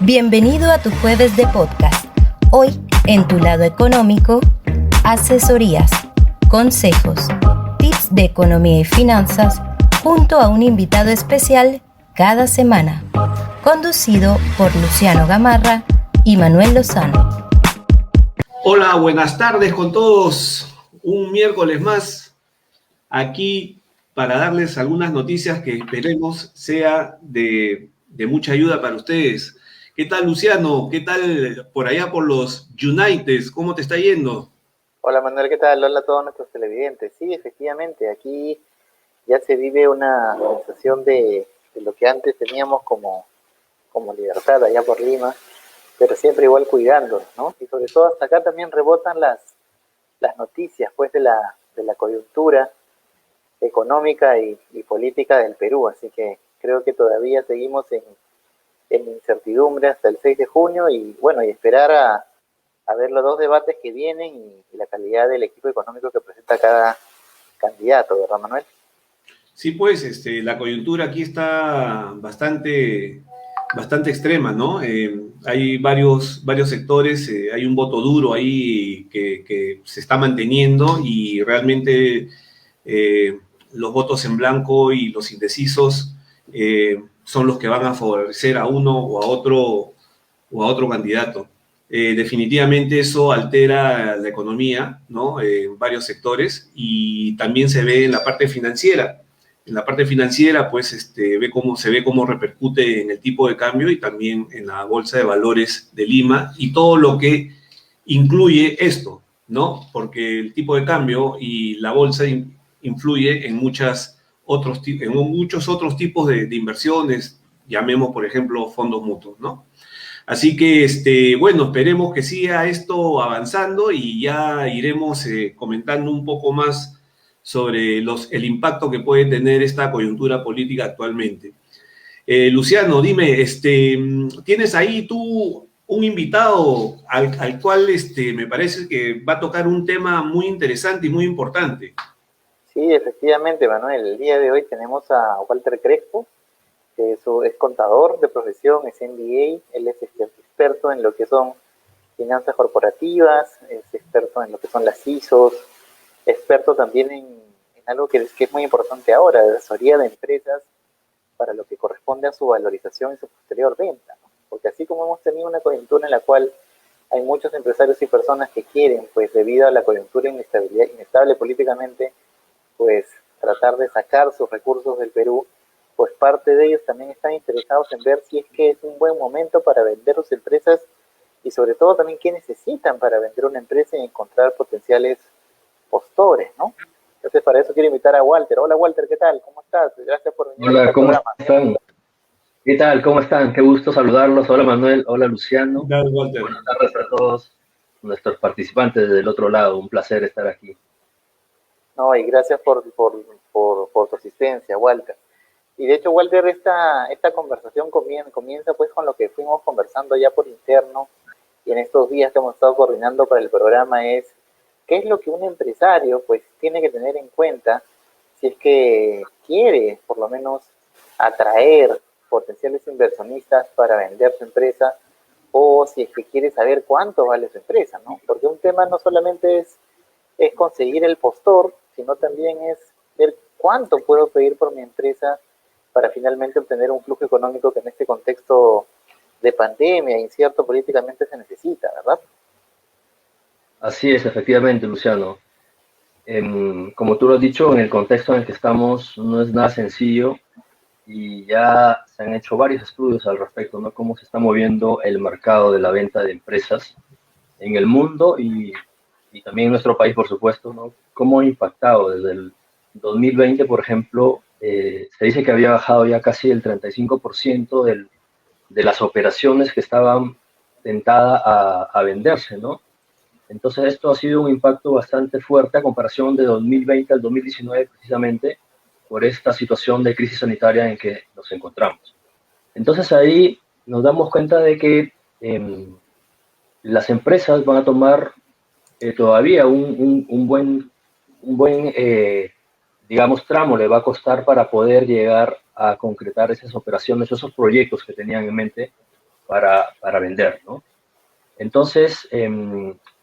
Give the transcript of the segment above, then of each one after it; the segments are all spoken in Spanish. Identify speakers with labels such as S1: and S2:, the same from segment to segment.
S1: Bienvenido a tu jueves de podcast. Hoy, en tu lado económico, asesorías, consejos, tips de economía y finanzas, junto a un invitado especial cada semana, conducido por Luciano Gamarra y Manuel Lozano.
S2: Hola, buenas tardes con todos. Un miércoles más aquí para darles algunas noticias que esperemos sea de mucha ayuda para ustedes. ¿Qué tal, Luciano? ¿Qué tal por allá por los Uniteds? ¿Cómo te está yendo?
S3: Hola Manuel, ¿qué tal? Hola a todos nuestros televidentes. Sí, efectivamente, aquí ya se vive una sensación de lo que antes teníamos como libertad allá por Lima, pero siempre igual cuidándonos, ¿no? Y sobre todo hasta acá también rebotan las noticias pues de la coyuntura económica y política del Perú, así que creo que todavía seguimos en incertidumbre hasta el 6 de junio y bueno, y esperar a ver los dos debates que vienen y la calidad del equipo económico que presenta cada candidato, ¿verdad, Manuel?
S2: Sí, pues la coyuntura aquí está bastante extrema, ¿no? Hay varios sectores, hay un voto duro ahí que se está manteniendo y realmente los votos en blanco y los indecisos son los que van a favorecer a uno o a otro candidato. Definitivamente eso altera la economía, ¿no? En varios sectores y también se ve en la parte financiera. En la parte financiera, pues, se ve cómo repercute en el tipo de cambio y también en la bolsa de valores de Lima y todo lo que incluye esto, ¿no? Porque el tipo de cambio y la bolsa influye en muchos otros tipos de inversiones, llamemos, por ejemplo, fondos mutuos, ¿no? Así que, bueno, esperemos que siga esto avanzando y ya iremos comentando un poco más sobre el impacto que puede tener esta coyuntura política actualmente. Luciano, dime, ¿tienes ahí tú un invitado al cual me parece que va a tocar un tema muy interesante y muy importante?
S3: Sí, efectivamente, Manuel. El día de hoy tenemos a Walter Crespo, que es contador de profesión, es MBA, él es experto en lo que son finanzas corporativas, es experto en lo que son las ISOs, experto también en algo que es muy importante ahora, de asesoría de empresas para lo que corresponde a su valorización y su posterior venta, ¿no? Porque así como hemos tenido una coyuntura en la cual hay muchos empresarios y personas que quieren, pues debido a la coyuntura inestable políticamente, pues tratar de sacar sus recursos del Perú, pues parte de ellos también están interesados en ver si es que es un buen momento para vender sus empresas y sobre todo también qué necesitan para vender una empresa y encontrar potenciales postores, ¿no? Entonces para eso quiero invitar a Walter. Hola Walter, ¿qué tal? ¿Cómo estás? Gracias por venir a este programa.
S4: Están? ¿Qué tal? ¿Cómo están? Qué gusto saludarlos. Hola Manuel, hola Luciano.
S2: Dale, Walter.
S4: Buenas tardes a todos nuestros participantes del otro lado. Un placer estar aquí.
S3: No, y gracias por tu asistencia, Walter. Y de hecho, Walter, esta conversación comienza pues con lo que fuimos conversando ya por interno y en estos días que hemos estado coordinando para el programa es qué es lo que un empresario pues tiene que tener en cuenta si es que quiere por lo menos atraer potenciales inversionistas para vender su empresa o si es que quiere saber cuánto vale su empresa, ¿no? Porque un tema no solamente es conseguir el postor, sino también es ver cuánto puedo pedir por mi empresa para finalmente obtener un flujo económico que en este contexto de pandemia incierto políticamente se necesita, ¿verdad?
S4: Así es, efectivamente, Luciano. Como tú lo has dicho, en el contexto en el que estamos no es nada sencillo y ya se han hecho varios estudios al respecto, ¿no? Cómo se está moviendo el mercado de la venta de empresas en el mundo y también en nuestro país, por supuesto, ¿no? Cómo ha impactado desde el 2020, por ejemplo, se dice que había bajado ya casi el 35% de las operaciones que estaban tentadas a venderse, ¿no? Entonces esto ha sido un impacto bastante fuerte a comparación de 2020 al 2019 precisamente por esta situación de crisis sanitaria en que nos encontramos. Entonces ahí nos damos cuenta de que las empresas van a tomar todavía un buen digamos, tramo le va a costar para poder llegar a concretar esas operaciones, esos proyectos que tenían en mente para vender, ¿no? Entonces,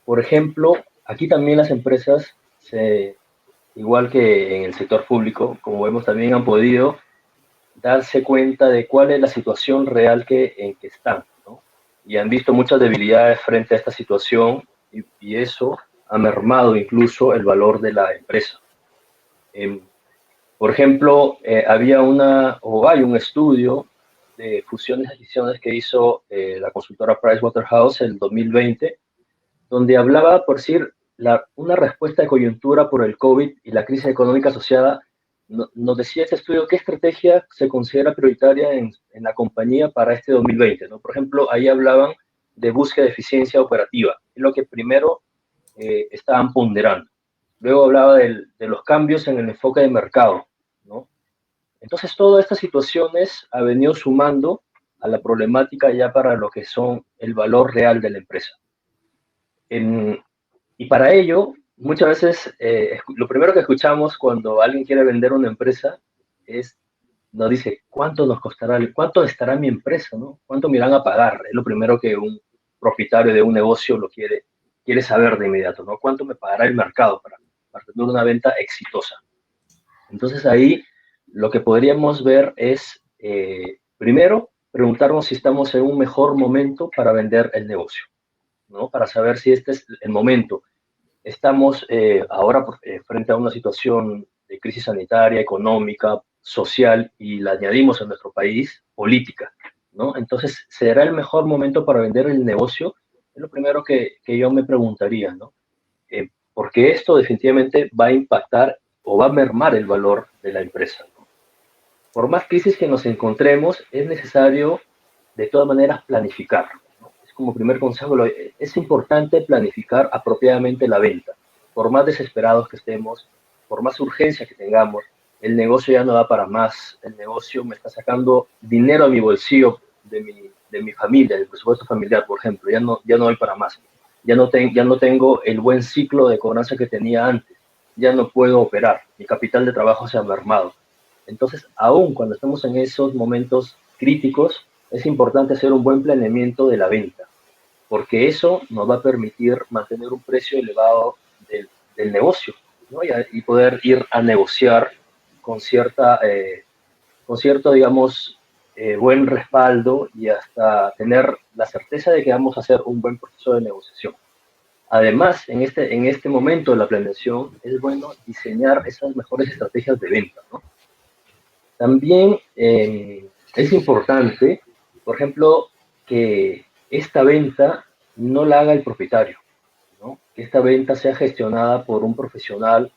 S4: por ejemplo, aquí también las empresas, igual que en el sector público, como vemos, también han podido darse cuenta de cuál es la situación real en que están, ¿no? Y han visto muchas debilidades frente a esta situación y eso ha mermado incluso el valor de la empresa. Por ejemplo, hay un estudio de fusiones y adquisiciones que hizo la consultora Pricewaterhouse en el 2020, donde hablaba, por decir, una respuesta de coyuntura por el COVID y la crisis económica asociada. Nos decía este estudio qué estrategia se considera prioritaria en la compañía para este 2020, ¿no? Por ejemplo, ahí hablaban de búsqueda de eficiencia operativa, es lo que primero estaban ponderando. Luego hablaba de los cambios en el enfoque de mercado, ¿no? Entonces, todas estas situaciones han venido sumando a la problemática ya para lo que son el valor real de la empresa. Y para ello, muchas veces, lo primero que escuchamos cuando alguien quiere vender una empresa nos dice, ¿cuánto nos costará? ¿Cuánto estará mi empresa? ¿No? ¿Cuánto me irán a pagar? Es lo primero que un propietario de un negocio quiere saber de inmediato, ¿no? ¿Cuánto me pagará el mercado para tener una venta exitosa? Entonces ahí lo que podríamos ver es, primero, preguntarnos si estamos en un mejor momento para vender el negocio, ¿no? Para saber si este es el momento. Estamos ahora frente a una situación de crisis sanitaria, económica, social, y la añadimos en nuestro país, política, ¿no? Entonces, ¿será el mejor momento para vender el negocio? Es lo primero que yo me preguntaría, ¿no? Porque esto definitivamente va a impactar o va a mermar el valor de la empresa, ¿no? Por más crisis que nos encontremos, es necesario de todas maneras planificar, ¿no? Es como primer consejo, es importante planificar apropiadamente la venta. Por más desesperados que estemos, por más urgencia que tengamos, el negocio ya no da para más, el negocio me está sacando dinero a mi bolsillo, de mi familia, del presupuesto familiar, por ejemplo, ya no doy para más. Ya no tengo el buen ciclo de cobranza que tenía antes, ya no puedo operar, mi capital de trabajo se ha mermado. Entonces, aún cuando estamos en esos momentos críticos, es importante hacer un buen planeamiento de la venta, porque eso nos va a permitir mantener un precio elevado del negocio, ¿no? Y poder ir a negociar con cierto, digamos, buen respaldo y hasta tener la certeza de que vamos a hacer un buen proceso de negociación. Además, en este momento de la planeación es bueno diseñar esas mejores estrategias de venta, ¿no? También es importante, por ejemplo, que esta venta no la haga el propietario, ¿no? Que esta venta sea gestionada por un profesional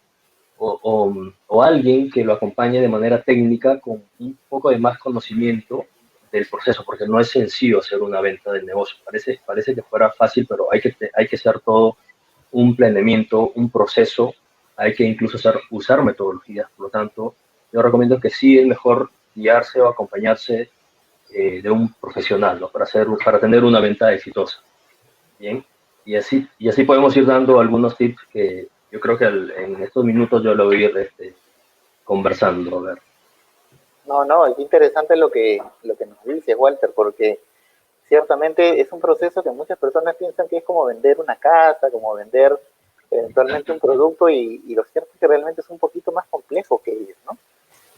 S4: o alguien que lo acompañe de manera técnica con un poco de más conocimiento del proceso, porque no es sencillo hacer una venta del negocio. Parece que fuera fácil, pero hay que hacer todo un planeamiento, un proceso, hay que incluso usar metodologías. Por lo tanto, yo recomiendo que sí es mejor guiarse o acompañarse de un profesional, ¿no? Para tener una venta exitosa. Bien, y así podemos ir dando algunos tips que yo creo que en estos minutos yo lo voy a ir conversando. A ver.
S3: No, es interesante lo que nos dices, Walter, porque ciertamente es un proceso que muchas personas piensan que es como vender una casa, como vender eventualmente un producto, y lo cierto es que realmente es un poquito más complejo que ello, ¿no?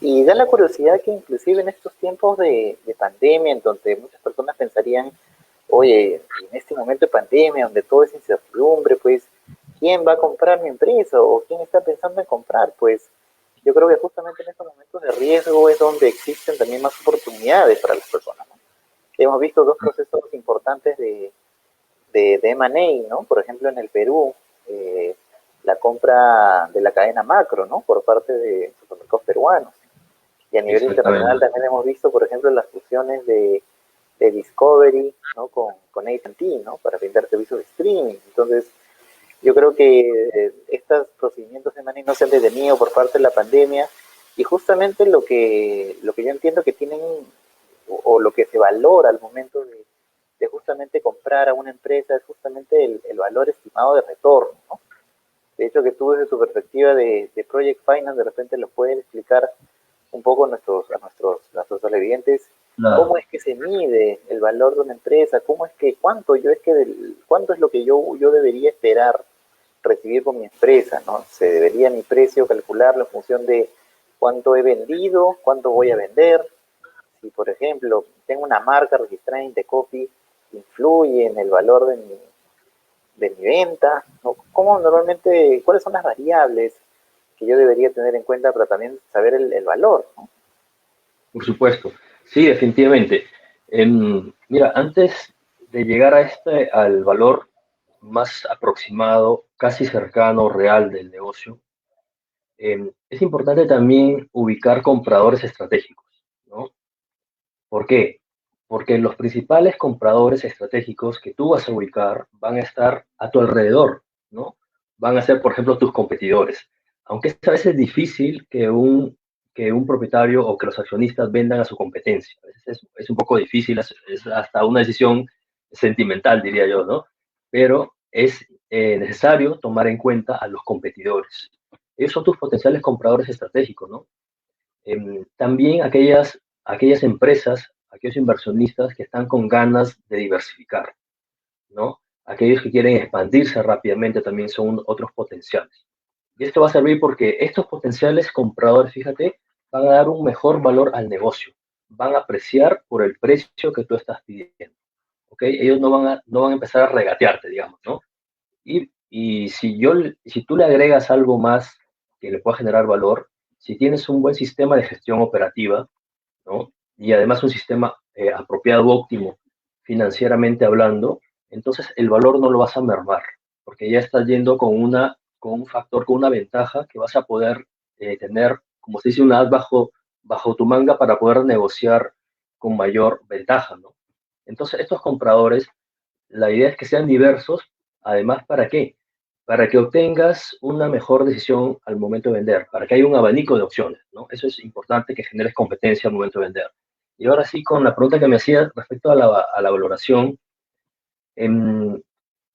S3: Y da la curiosidad que inclusive en estos tiempos de pandemia, en donde muchas personas pensarían, oye, en este momento de pandemia, donde todo es incertidumbre, pues, ¿quién va a comprar mi empresa? ¿O quién está pensando en comprar? Pues, yo creo que justamente en estos momentos de riesgo es donde existen también más oportunidades para las personas, ¿no? Hemos visto dos procesos importantes de M&A, ¿no? Por ejemplo, en el Perú, la compra de la cadena Macro, ¿no? Por parte de supermercados peruanos. Y a nivel internacional también hemos visto, por ejemplo, las fusiones de Discovery, ¿no? con AT&T, ¿no? Para brindar servicios de streaming. Entonces, yo creo que estos procedimientos de M&A no se han detenido por parte de la pandemia, y justamente lo que yo entiendo que tienen, o lo que se valora al momento de justamente comprar a una empresa, es justamente el valor estimado de retorno, ¿no? De hecho, que tú desde tu perspectiva de Project Finance de repente lo puedes explicar un poco a nuestros televidentes
S4: Claro.
S3: cómo es que se mide el valor de una empresa, cuánto es lo que yo debería esperar recibir por mi empresa, ¿no? Se debería mi precio calcularlo en función de cuánto he vendido, cuánto voy a vender. Si, por ejemplo, tengo una marca registrada en Indecopy, influye en el valor de mi venta, ¿no? ¿Cómo normalmente, cuáles son las variables que yo debería tener en cuenta para también saber el valor, ¿no?
S4: Por supuesto, sí, definitivamente. Mira, antes de llegar al valor más aproximado, casi cercano, real del negocio, es importante también ubicar compradores estratégicos, ¿no? ¿Por qué? Porque los principales compradores estratégicos que tú vas a ubicar van a estar a tu alrededor, ¿no? Van a ser, por ejemplo, tus competidores. Aunque a veces es difícil que un propietario o que los accionistas vendan a su competencia. A veces es un poco difícil, es hasta una decisión sentimental, diría yo, ¿no? Pero es necesario tomar en cuenta a los competidores. Ellos son tus potenciales compradores estratégicos, ¿no? También aquellas empresas, aquellos inversionistas que están con ganas de diversificar, ¿no? Aquellos que quieren expandirse rápidamente también son otros potenciales. Y esto va a servir porque estos potenciales compradores, fíjate, van a dar un mejor valor al negocio, van a apreciar por el precio que tú estás pidiendo, ¿ok? Ellos no van a empezar a regatearte, digamos, ¿no? Si tú le agregas algo más que le pueda generar valor, si tienes un buen sistema de gestión operativa, ¿no? Y además un sistema apropiado, óptimo, financieramente hablando, entonces el valor no lo vas a mermar, porque ya estás yendo con un factor, con una ventaja que vas a poder tener, como se dice, un as bajo tu manga para poder negociar con mayor ventaja, ¿no? Entonces, estos compradores, la idea es que sean diversos, además, ¿para qué? Para que obtengas una mejor decisión al momento de vender, para que haya un abanico de opciones, ¿no? Eso es importante, que generes competencia al momento de vender. Y ahora sí, con la pregunta que me hacías respecto a la valoración, em,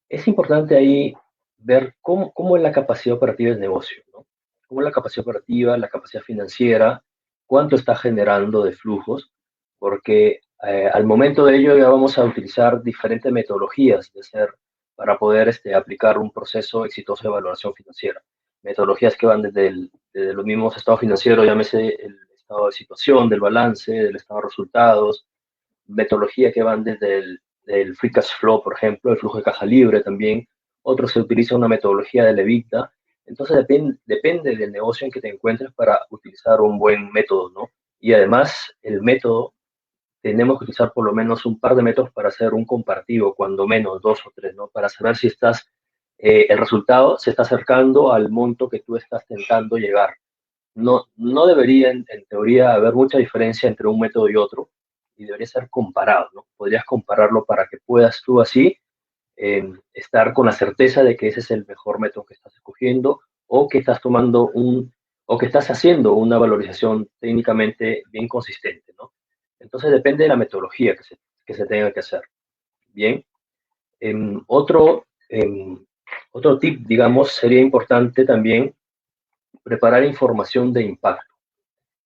S4: es importante ahí ver cómo es la capacidad operativa del negocio, ¿no? Cómo es la capacidad operativa, la capacidad financiera, cuánto está generando de flujos, porque al momento de ello ya vamos a utilizar diferentes metodologías para poder aplicar un proceso exitoso de valoración financiera. Metodologías que van desde los mismos estados financieros, llámese el estado de situación, del balance, del estado de resultados, metodología que van desde el free cash flow, por ejemplo, el flujo de caja libre también. Otros se utiliza una metodología del EBITDA. Entonces depende del negocio en que te encuentres para utilizar un buen método, ¿no? Y además el método, tenemos que utilizar por lo menos un par de métodos para hacer un comparativo, cuando menos 2 o 3, ¿no? Para saber si el resultado se está acercando al monto que tú estás intentando llegar. No debería, en teoría, haber mucha diferencia entre un método y otro, y debería ser comparado, ¿no? Podrías compararlo para que puedas tú así estar con la certeza de que ese es el mejor método que estás escogiendo, o que estás o que estás haciendo una valorización técnicamente bien consistente, ¿no? Entonces depende de la metodología que se tenga que hacer. Bien. Otro tip, digamos, sería importante también preparar información de impacto.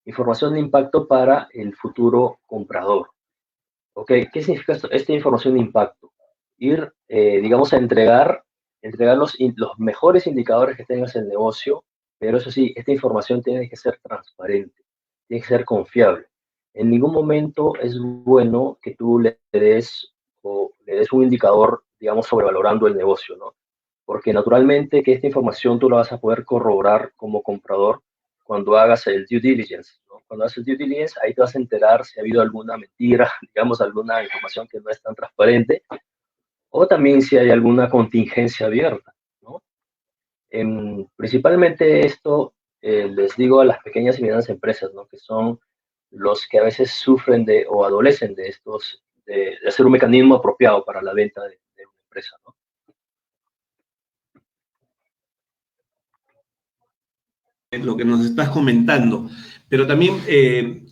S4: Información de impacto para el futuro comprador. ¿Ok? ¿Qué significa esta información de impacto? Ir, digamos, a entregar los mejores indicadores que tengas en el negocio, pero eso sí, esta información tiene que ser transparente, tiene que ser confiable. En ningún momento es bueno que tú le des un indicador, digamos, sobrevalorando el negocio, ¿no? Porque naturalmente que esta información tú la vas a poder corroborar como comprador cuando hagas el due diligence, ¿no? Cuando haces el due diligence, ahí te vas a enterar si ha habido alguna mentira, digamos, alguna información que no es tan transparente, o también si hay alguna contingencia abierta, ¿no? Principalmente esto les digo a las pequeñas y medianas empresas, ¿no? Que son los que a veces sufren o adolecen de hacer un mecanismo apropiado para la venta de una empresa, ¿no?
S2: Lo que nos estás comentando. Pero también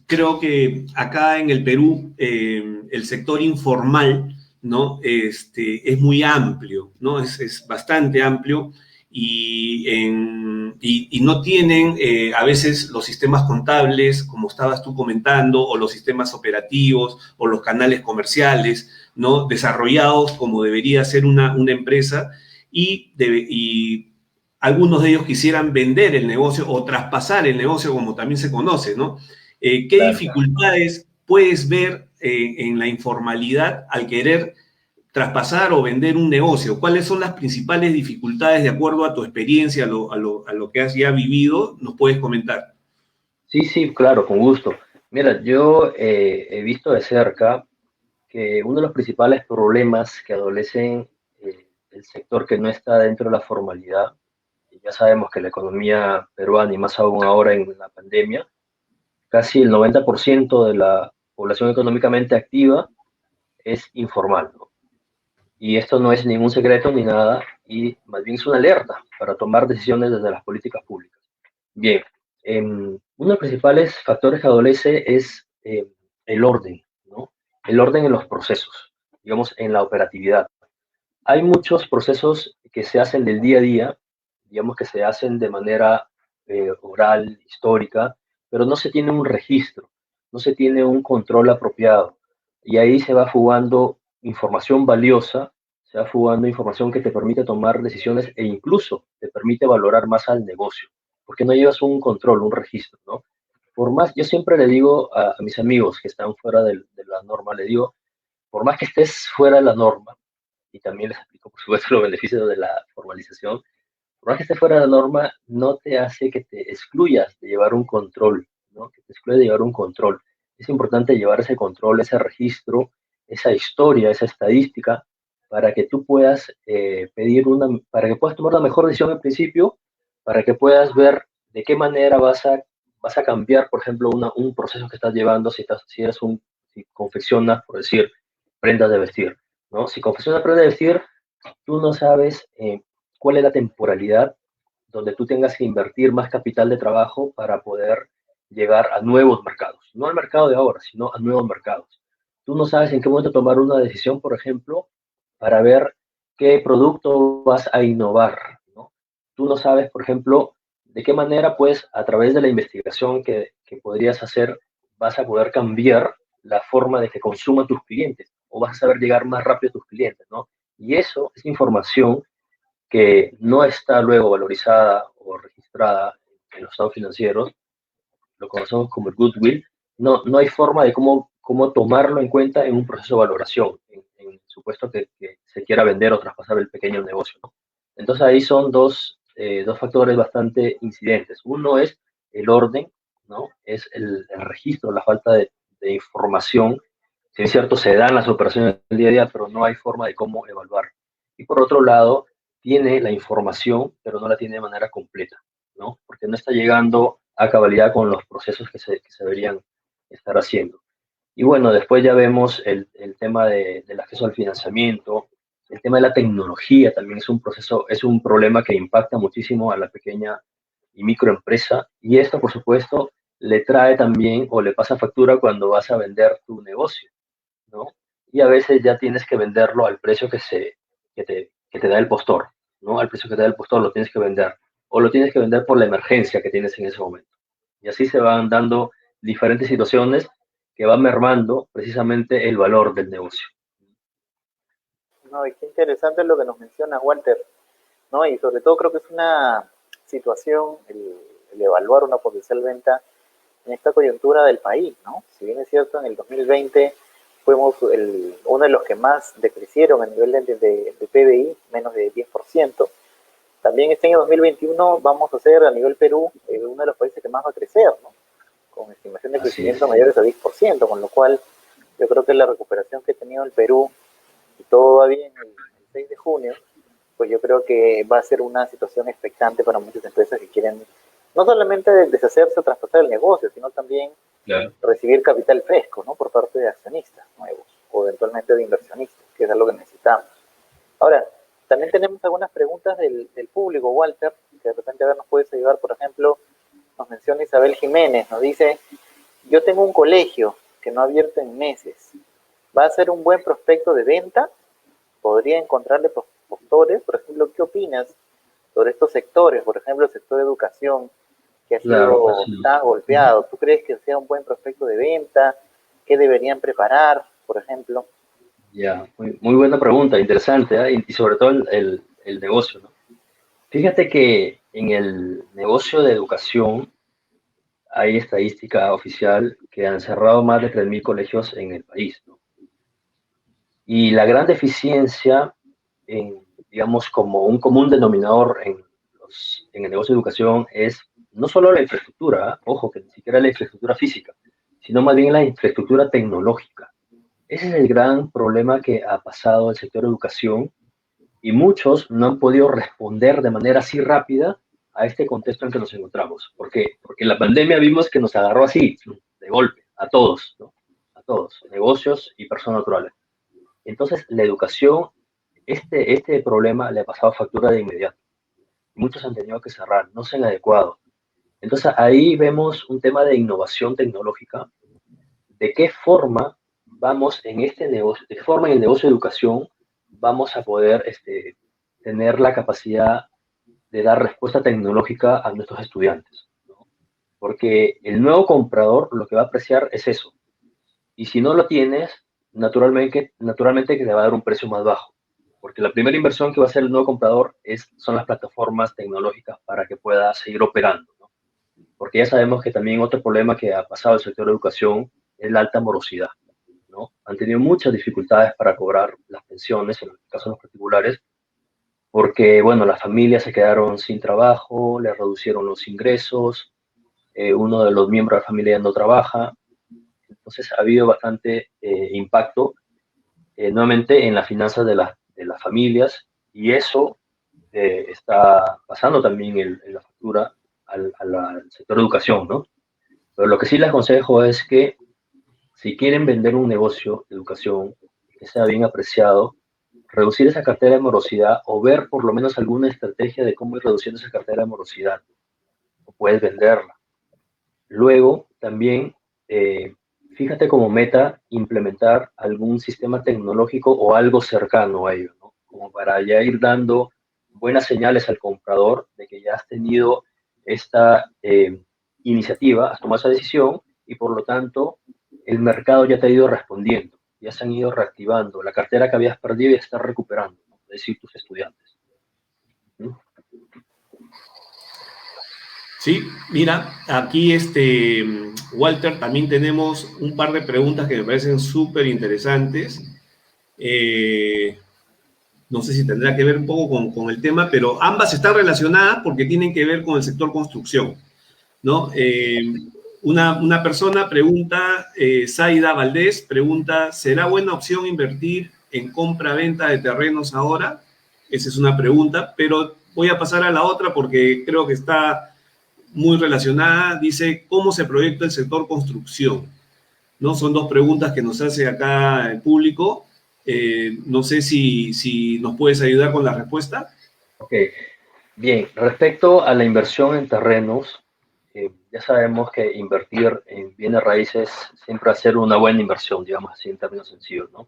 S2: creo que acá en el Perú el sector informal, ¿no? Es muy amplio, ¿no? Es bastante amplio y no tienen a veces los sistemas contables, como estabas tú comentando, o los sistemas operativos, o los canales comerciales, ¿no? Desarrollados como debería ser una empresa, y algunos de ellos quisieran vender el negocio o traspasar el negocio, como también se conoce, ¿no? ¿Qué
S4: Claro.
S2: dificultades puedes ver en la informalidad al querer traspasar o vender un negocio? ¿Cuáles son las principales dificultades de acuerdo a tu experiencia, a lo que has ya vivido? ¿Nos puedes comentar?
S4: Sí, sí, claro, con gusto. Mira, yo he visto de cerca que uno de los principales problemas que adolecen el sector que no está dentro de la formalidad, y ya sabemos que la economía peruana, y más aún ahora en la pandemia, casi el 90% de la población económicamente activa es informal, ¿no? Y esto no es ningún secreto ni nada, y más bien es una alerta para tomar decisiones desde las políticas públicas. Bien, uno de los principales factores que adolece es el orden, ¿no? El orden en los procesos, digamos, en la operatividad. Hay muchos procesos que se hacen del día a día, digamos que se hacen de manera oral, histórica, pero no se tiene un registro, no se tiene un control apropiado. Y ahí se va fugando información valiosa, se va fugando información que te permite tomar decisiones e incluso te permite valorar más al negocio, porque no llevas un control, un registro, ¿no? Por más, yo siempre le digo a mis amigos que están fuera de la norma, le digo, por más que estés fuera de la norma, y también les explico, por supuesto, los beneficios de la formalización, por más que esté fuera de la norma, no te hace que te excluyas de llevar un control, ¿no? Que te excluya de llevar un control. Es importante llevar ese control, ese registro, esa historia, esa estadística, para que tú puedas para que puedas tomar la mejor decisión en principio, para que puedas ver de qué manera vas a cambiar, por ejemplo, un proceso que estás llevando, si confeccionas, por decir, prendas de vestir, ¿no? Si confeccionas prendas de vestir, tú no sabes cuál es la temporalidad donde tú tengas que invertir más capital de trabajo para poder llegar a nuevos mercados. No al mercado de ahora, sino a nuevos mercados. Tú no sabes en qué momento tomar una decisión, por ejemplo, para ver qué producto vas a innovar, ¿no? Tú no sabes, por ejemplo, de qué manera, pues, a través de la investigación que podrías hacer, vas a poder cambiar la forma de que consuman tus clientes o vas a saber llegar más rápido a tus clientes, ¿no? Y eso es información que no está luego valorizada o registrada en los estados financieros, lo conocemos como el goodwill, no hay forma de cómo tomarlo en cuenta en un proceso de valoración, en supuesto que se quiera vender o traspasar el pequeño negocio, ¿no? Entonces ahí son dos factores bastante incidentes. Uno es el orden, ¿no? Es el registro, la falta de información. Si es cierto, se dan las operaciones del día a día, pero no hay forma de cómo evaluar. Y por otro lado, tiene la información, pero no la tiene de manera completa, ¿no? Porque no está llegando a cabalidad con los procesos que se deberían estar haciendo. Y bueno, después ya vemos el tema del acceso al financiamiento, el tema de la tecnología también es un proceso, es un problema que impacta muchísimo a la pequeña y microempresa. Y esto, por supuesto, le trae también o le pasa factura cuando vas a vender tu negocio, ¿no? Y a veces ya tienes que venderlo al precio que te da el postor, ¿no? Al precio que te da el postor lo tienes que vender. O lo tienes que vender por la emergencia que tienes en ese momento. Y así se van dando diferentes situaciones que van mermando precisamente el valor del negocio.
S3: No, y qué interesante lo que nos menciona Walter, ¿no? Y sobre todo creo que es una situación el evaluar una potencial venta en esta coyuntura del país, ¿no? Si bien es cierto, en el 2020 fuimos uno de los que más decrecieron a nivel de PBI, menos de 10%. También este año 2021 vamos a ser a nivel Perú uno de los países que más va a crecer, ¿no? Con estimación de
S4: Así
S3: crecimiento
S4: es.
S3: mayores a 10%, con lo cual yo creo que la recuperación que ha tenido el Perú, y todo va bien el 6 de junio, pues yo creo que va a ser una situación expectante para muchas empresas que quieren no solamente deshacerse o traspasar el negocio, sino también
S4: Claro.
S3: recibir capital fresco, ¿no? Por parte de accionistas nuevos o eventualmente de inversionistas, que es algo que necesitamos. Ahora, también tenemos algunas preguntas del público, Walter, que de repente a ver nos puedes ayudar. Por ejemplo, nos menciona Isabel Jiménez, nos dice, yo tengo un colegio que no ha abierto en meses. ¿Va a ser un buen prospecto de venta? ¿Podría encontrarle postores? Por ejemplo, ¿qué opinas sobre estos sectores, por ejemplo, el sector de educación, que ha
S4: Claro,
S3: sido tan golpeado. ¿Tú crees que sea un buen prospecto de venta? ¿Qué deberían preparar, por ejemplo?
S4: ya, muy buena pregunta, interesante, ¿eh? Y sobre todo el negocio, ¿no? Fíjate que en el negocio de educación hay estadística oficial que han cerrado más de 3.000 colegios en el país, ¿no? Y la gran deficiencia, digamos, como un común denominador en el negocio de educación es no solo la infraestructura, ¿eh? Ojo, que ni siquiera la infraestructura física, sino más bien la infraestructura tecnológica. Ese es el gran problema que ha pasado el sector de educación y muchos no han podido responder de manera así rápida a este contexto en que nos encontramos. ¿Por qué? Porque la pandemia vimos que nos agarró así, de golpe, a todos, ¿no? A todos, negocios y personas naturales. Entonces, la educación, este problema le ha pasado factura de inmediato. Muchos han tenido que cerrar, no se han adecuado. Entonces, ahí vemos un tema de innovación tecnológica, de qué forma vamos en este negocio, de qué forma en el negocio de educación vamos a poder tener la capacidad de dar respuesta tecnológica a nuestros estudiantes, ¿no? Porque el nuevo comprador lo que va a apreciar es eso. Y si no lo tienes, naturalmente que te va a dar un precio más bajo. Porque la primera inversión que va a hacer el nuevo comprador son las plataformas tecnológicas para que pueda seguir operando, ¿no? Porque ya sabemos que también otro problema que ha pasado en el sector de educación es la alta morosidad, ¿no? Han tenido muchas dificultades para cobrar las pensiones, en el caso de los particulares, porque, bueno, las familias se quedaron sin trabajo, les reducieron los ingresos, uno de los miembros de la familia ya no trabaja, entonces ha habido bastante impacto nuevamente en las finanzas de las familias y eso está pasando también en la factura al sector de educación, ¿no? Pero lo que sí les aconsejo es que si quieren vender un negocio de educación que sea bien apreciado, reducir esa cartera de morosidad o ver por lo menos alguna estrategia de cómo ir reduciendo esa cartera de morosidad o puedes venderla. Luego, también, fíjate como meta implementar algún sistema tecnológico o algo cercano a ello, ¿no? Como para ya ir dando buenas señales al comprador de que ya has tenido esta iniciativa, has tomado esa decisión y por lo tanto el mercado ya te ha ido respondiendo, ya se han ido reactivando, la cartera que habías perdido ya está recuperando, ¿no? Es decir, tus estudiantes. ¿Mm?
S2: Sí, mira, aquí Walter, también tenemos un par de preguntas que me parecen súper interesantes. No sé si tendrá que ver un poco con el tema, pero ambas están relacionadas porque tienen que ver con el sector construcción, ¿no? Una persona pregunta, Zaida Valdés, pregunta, ¿será buena opción invertir en compra-venta de terrenos ahora? Esa es una pregunta, pero voy a pasar a la otra porque creo que está muy relacionada. Dice, ¿cómo se proyecta el sector construcción? ¿No? Son dos preguntas que nos hace acá el público. No sé si nos puedes ayudar con la respuesta.
S4: Ok, bien, respecto a la inversión en terrenos, ya sabemos que invertir en bienes raíces siempre va a ser una buena inversión, digamos así en términos sencillos, ¿no?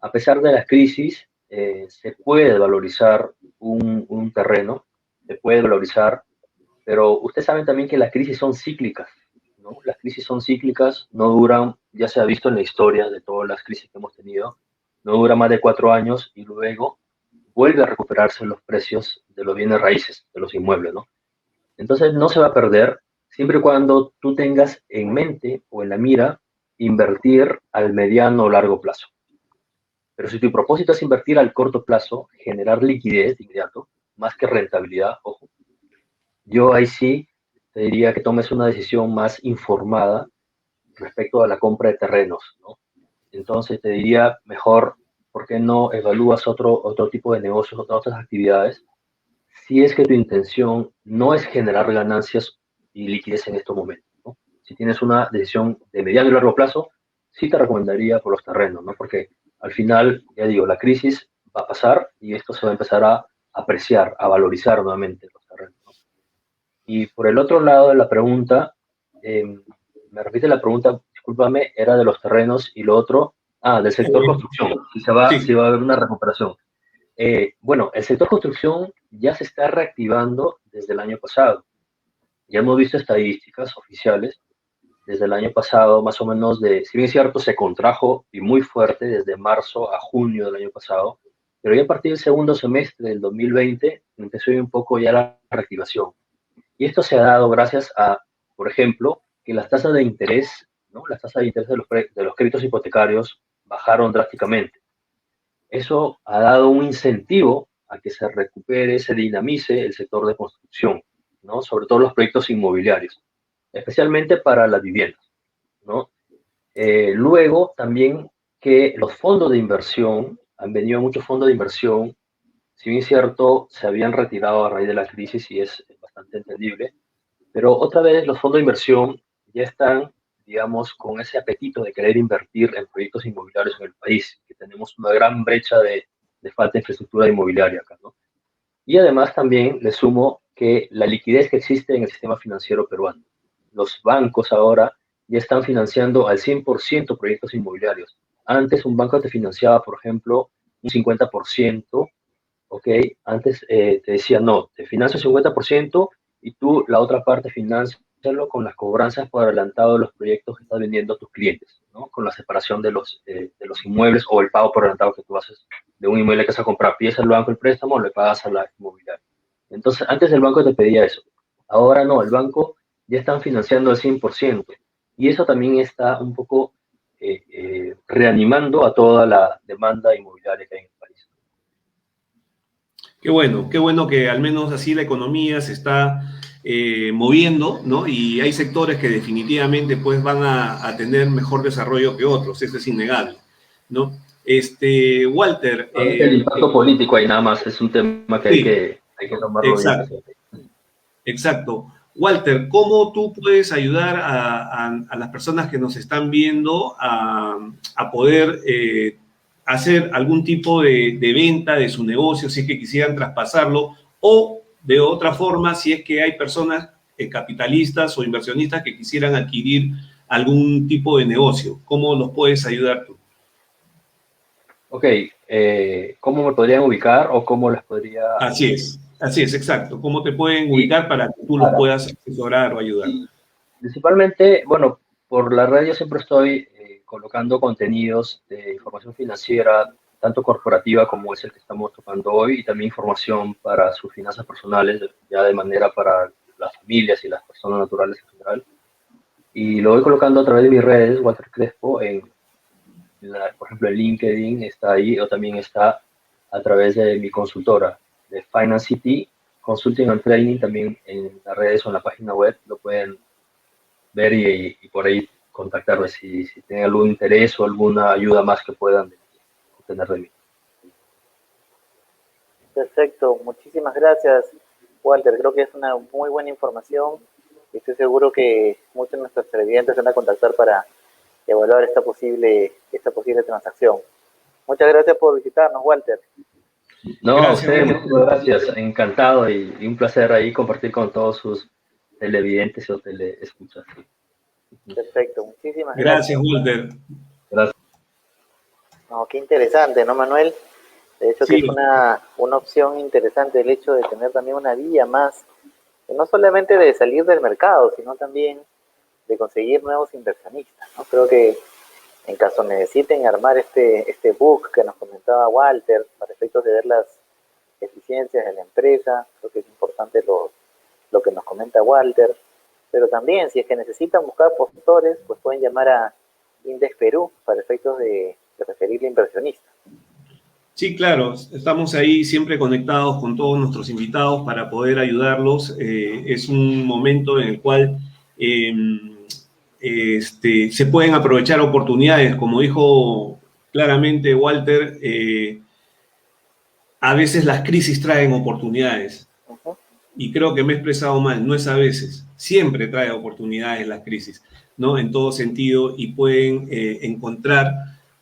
S4: A pesar de la crisis, se puede valorizar un terreno, se puede valorizar, pero ustedes saben también que las crisis son cíclicas, ¿no? Las crisis son cíclicas, no duran, ya se ha visto en la historia de todas las crisis que hemos tenido, no dura más de 4 años y luego vuelve a recuperarse los precios de los bienes raíces, de los inmuebles, ¿no? Entonces no se va a perder siempre y cuando tú tengas en mente o en la mira invertir al mediano o largo plazo. Pero si tu propósito es invertir al corto plazo, generar liquidez de inmediato, más que rentabilidad, ojo, yo ahí sí te diría que tomes una decisión más informada respecto a la compra de terrenos, ¿no? Entonces te diría mejor, ¿por qué no evalúas otro tipo de negocios, otras actividades? Si es que tu intención no es generar ganancias y liquidez en estos momentos, ¿no? Si tienes una decisión de mediano y largo plazo, sí te recomendaría por los terrenos, ¿no? Porque al final, ya digo, la crisis va a pasar y esto se va a empezar a apreciar, a valorizar nuevamente los terrenos, ¿no? Y por el otro lado de la pregunta, me repite la pregunta, discúlpame, era de los terrenos y lo otro, del sector construcción, si va a haber una recuperación. Bueno, el sector construcción ya se está reactivando desde el año pasado. Ya hemos visto estadísticas oficiales desde el año pasado, más o menos, si bien es cierto, se contrajo y muy fuerte desde marzo a junio del año pasado, pero ya a partir del segundo semestre del 2020 empezó un poco ya la reactivación. Y esto se ha dado gracias a, por ejemplo, que las tasas de interés, ¿no? Las tasas de interés de los créditos hipotecarios bajaron drásticamente. Eso ha dado un incentivo a que se recupere, se dinamice el sector de construcción, ¿no? Sobre todo los proyectos inmobiliarios, especialmente para las viviendas, ¿no? Luego también que los fondos de inversión, han venido muchos fondos de inversión, si bien es cierto, se habían retirado a raíz de la crisis y es bastante entendible, pero otra vez los fondos de inversión ya están, digamos, con ese apetito de querer invertir en proyectos inmobiliarios en el país, que tenemos una gran brecha de falta de infraestructura inmobiliaria acá, ¿no? Y además también le sumo que la liquidez que existe en el sistema financiero peruano. Los bancos ahora ya están financiando al 100% proyectos inmobiliarios. Antes un banco te financiaba, por ejemplo, un 50%, ¿ok? Antes te decía, no, te financio el 50% y tú la otra parte financialo con las cobranzas por adelantado de los proyectos que estás vendiendo a tus clientes, ¿no? Con la separación de los inmuebles o el pago por adelantado que tú haces de un inmueble que vas a comprar. Pides al banco el préstamo, le pagas a la inmobiliaria. Entonces, antes el banco te pedía eso. Ahora no, el banco ya están financiando al 100%. Y eso también está un poco reanimando a toda la demanda inmobiliaria que hay en el país.
S2: Qué bueno que al menos así la economía se está moviendo, ¿no? Y hay sectores que definitivamente pues van a tener mejor desarrollo que otros, eso es innegable, ¿no? Walter.
S4: El impacto político ahí nada más es un tema que, sí, hay que tomarlo
S2: exacto, bien. Exacto. Walter, ¿cómo tú puedes ayudar a las personas que nos están viendo a poder hacer algún tipo de venta de su negocio si es que quisieran traspasarlo, o de otra forma si es que hay personas capitalistas o inversionistas que quisieran adquirir algún tipo de negocio? ¿Cómo los puedes ayudar tú?
S4: Ok, ¿cómo me podrían ubicar o cómo les podría...?
S2: Así es, exacto. ¿Cómo te pueden ubicar para que tú los puedas asesorar o ayudar?
S4: Principalmente, bueno, por la red yo siempre estoy colocando contenidos de información financiera, tanto corporativa como es el que estamos tocando hoy, y también información para sus finanzas personales, ya de manera para las familias y las personas naturales en general. Y lo voy colocando a través de mis redes, Walter Crespo, por ejemplo, en LinkedIn está ahí, o también está a través de mi consultora, de Finance City Consulting and Training, también en las redes o en la página web, lo pueden ver y por ahí contactarme si tienen algún interés o alguna ayuda más que puedan obtener de mí.
S3: Perfecto, muchísimas gracias, Walter. Creo que es una muy buena información y estoy seguro que muchos de nuestros televidentes van a contactar para evaluar esta posible transacción. Muchas gracias por visitarnos, Walter.
S4: No, gracias, a ustedes, muchas gracias. Encantado y un placer ahí compartir con todos sus televidentes o teleescuchas.
S3: Perfecto, muchísimas gracias.
S2: Gracias, Walter.
S4: Gracias.
S3: No, qué interesante, ¿no, Manuel? De hecho, sí, que es una opción interesante el hecho de tener también una vía más, no solamente de salir del mercado, sino también de conseguir nuevos inversionistas, ¿no? Creo que en caso necesiten armar este book que nos comentaba Walter, para efectos de ver las eficiencias de la empresa, creo que es importante lo que nos comenta Walter, pero también si es que necesitan buscar postores, pues pueden llamar a Index Perú para efectos de referirle inversionistas.
S2: Sí, claro, estamos ahí siempre conectados con todos nuestros invitados para poder ayudarlos. Es un momento en el cual se pueden aprovechar oportunidades, como dijo claramente Walter, a veces las crisis traen oportunidades. Y creo que me he expresado mal, no es a veces, siempre trae oportunidades las crisis, ¿no? En todo sentido, y pueden encontrar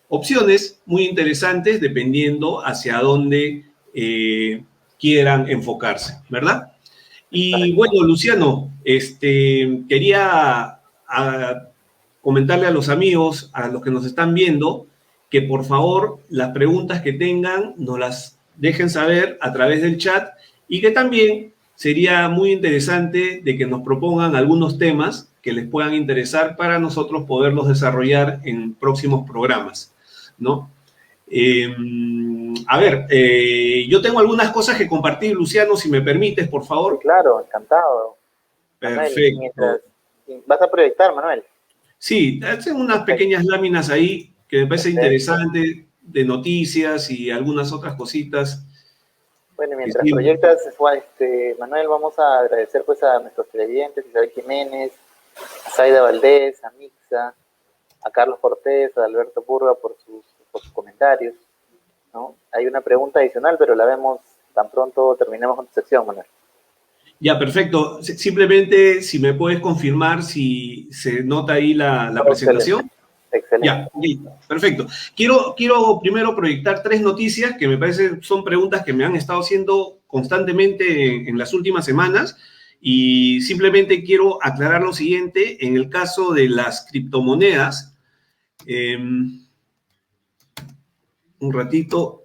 S2: opciones muy interesantes dependiendo hacia dónde quieran enfocarse, ¿verdad? Y bueno, Luciano, quería comentarle a los amigos, a los que nos están viendo, que por favor las preguntas que tengan nos las dejen saber a través del chat y que también sería muy interesante de que nos propongan algunos temas que les puedan interesar para nosotros poderlos desarrollar en próximos programas, ¿no? Yo tengo algunas cosas que compartir, Luciano, si me permites, por favor.
S3: Claro, encantado.
S2: Perfecto.
S3: Manuel, ¿vas a proyectar, Manuel?
S2: Sí, hacen unas pequeñas láminas ahí que me parece interesante, de noticias y algunas otras cositas.
S3: Bueno, mientras proyectas, Manuel, vamos a agradecer pues a nuestros televidentes, Isabel Jiménez, a Zaida Valdés, a Mixa, a Carlos Cortés, a Alberto Purga por sus comentarios, ¿no? Hay una pregunta adicional, pero la vemos tan pronto terminemos con tu sección, Manuel.
S2: Ya, perfecto. Simplemente, si me puedes confirmar si se nota ahí la presentación.
S3: Excelente.
S2: Ya, perfecto. Quiero primero proyectar 3 noticias que me parece son preguntas que me han estado haciendo constantemente en las últimas semanas y simplemente quiero aclarar lo siguiente. En el caso de las criptomonedas, un ratito.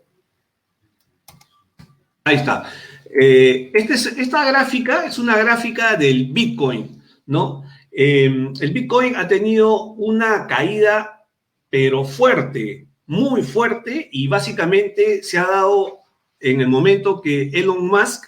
S2: Ahí está. Esta gráfica es una gráfica del Bitcoin, ¿no? El Bitcoin ha tenido una caída, pero fuerte, muy fuerte, y básicamente se ha dado en el momento que Elon Musk,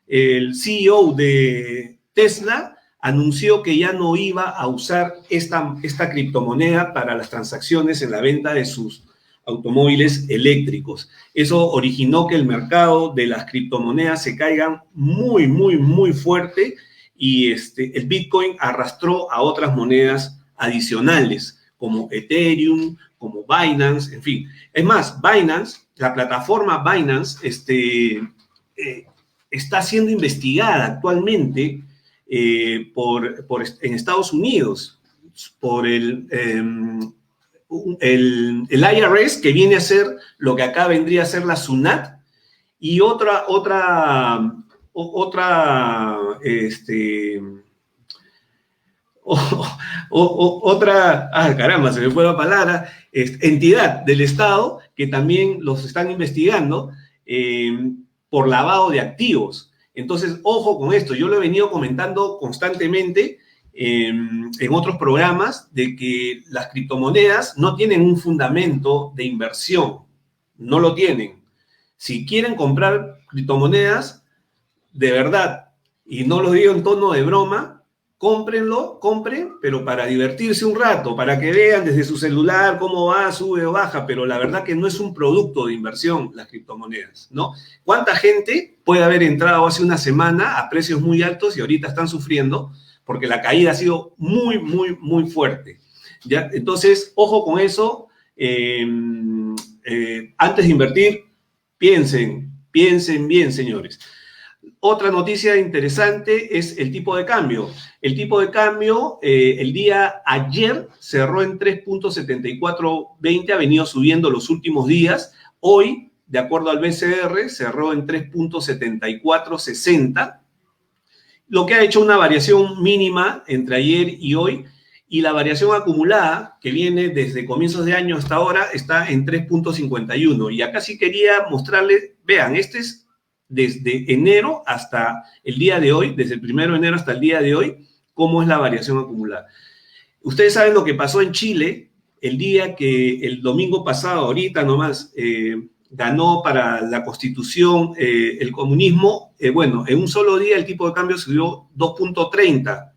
S2: el CEO de Tesla, anunció que ya no iba a usar esta criptomoneda para las transacciones en la venta de sus automóviles eléctricos. Eso originó que el mercado de las criptomonedas se caigan muy, muy, muy fuerte y el Bitcoin arrastró a otras monedas adicionales, como Ethereum, como Binance, en fin. Es más, Binance, la plataforma Binance, está siendo investigada actualmente en Estados Unidos por el IRS, que viene a ser lo que acá vendría a ser la SUNAT, y otra, caramba, se me fue la palabra, entidad del Estado que también los están investigando por lavado de activos. Entonces, ojo con esto, yo lo he venido comentando constantemente en otros programas de que las criptomonedas no tienen un fundamento de inversión, no lo tienen. Si quieren comprar criptomonedas, de verdad, y no lo digo en tono de broma, compren, pero para divertirse un rato, para que vean desde su celular cómo va, sube o baja, pero la verdad que no es un producto de inversión las criptomonedas, ¿no? ¿Cuánta gente puede haber entrado hace una semana a precios muy altos y ahorita están sufriendo? Porque la caída ha sido muy, muy, muy fuerte, ¿ya? Entonces, ojo con eso. Antes de invertir, piensen bien, señores. Otra noticia interesante es el tipo de cambio. El tipo de cambio el día ayer cerró en 3.7420, ha venido subiendo los últimos días. Hoy, de acuerdo al BCR, cerró en 3.7460, lo que ha hecho una variación mínima entre ayer y hoy, y la variación acumulada, que viene desde comienzos de año hasta ahora, está en 3.51. Y acá sí quería mostrarles, vean, este es desde enero hasta el día de hoy, desde el 1 de enero hasta el día de hoy, cómo es la variación acumulada. Ustedes saben lo que pasó en Chile el día que el domingo pasado, ahorita nomás, ganó para la Constitución el comunismo. Bueno, en un solo día el tipo de cambio subió 2.30,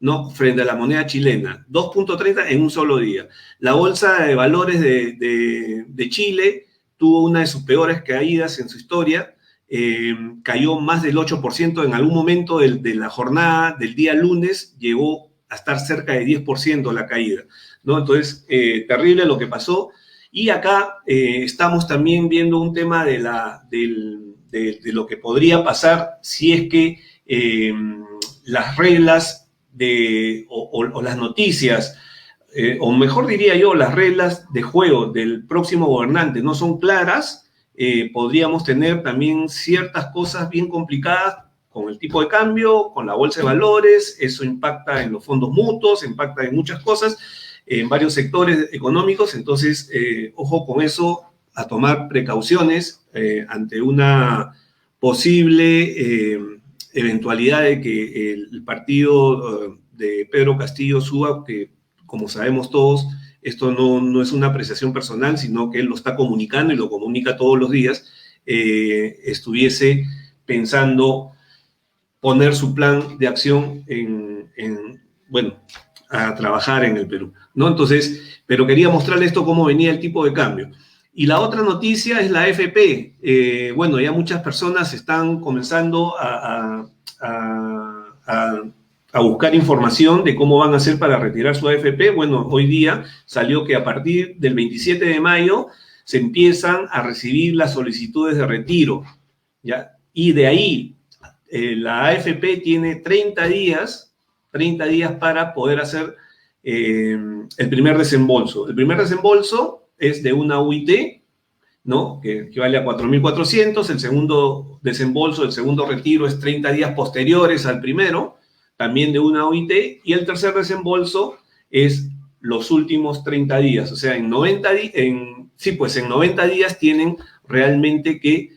S2: ¿no? Frente a la moneda chilena, 2.30 en un solo día. La bolsa de valores de Chile tuvo una de sus peores caídas en su historia. Cayó más del 8% en algún momento de la jornada del día lunes, llegó a estar cerca de 10% la caída, ¿no? Entonces, terrible lo que pasó. Y acá estamos también viendo un tema de lo que podría pasar si es que las reglas o las noticias, o mejor diría yo, las reglas de juego del próximo gobernante no son claras. Podríamos tener también ciertas cosas bien complicadas con el tipo de cambio, con la bolsa de valores. Eso impacta en los fondos mutuos, impacta en muchas cosas, en varios sectores económicos. Entonces, ojo con eso, a tomar precauciones ante una posible eventualidad de que el partido de Pedro Castillo suba, que como sabemos todos, esto no es una apreciación personal, sino que él lo está comunicando y lo comunica todos los días, estuviese pensando poner su plan de acción a trabajar en el Perú, ¿no? Entonces, pero quería mostrarle esto cómo venía el tipo de cambio. Y la otra noticia es la AFP. Ya muchas personas están comenzando a buscar información de cómo van a hacer para retirar su AFP. Bueno, hoy día salió que a partir del 27 de mayo se empiezan a recibir las solicitudes de retiro, ¿ya? Y de ahí, la AFP tiene 30 días para poder hacer el primer desembolso. El primer desembolso es de una UIT, ¿no? Que equivale a 4.400. El segundo desembolso, el segundo retiro es 30 días posteriores al primero, también de una OIT, y el tercer desembolso es los últimos 30 días. O sea, en 90 días tienen realmente que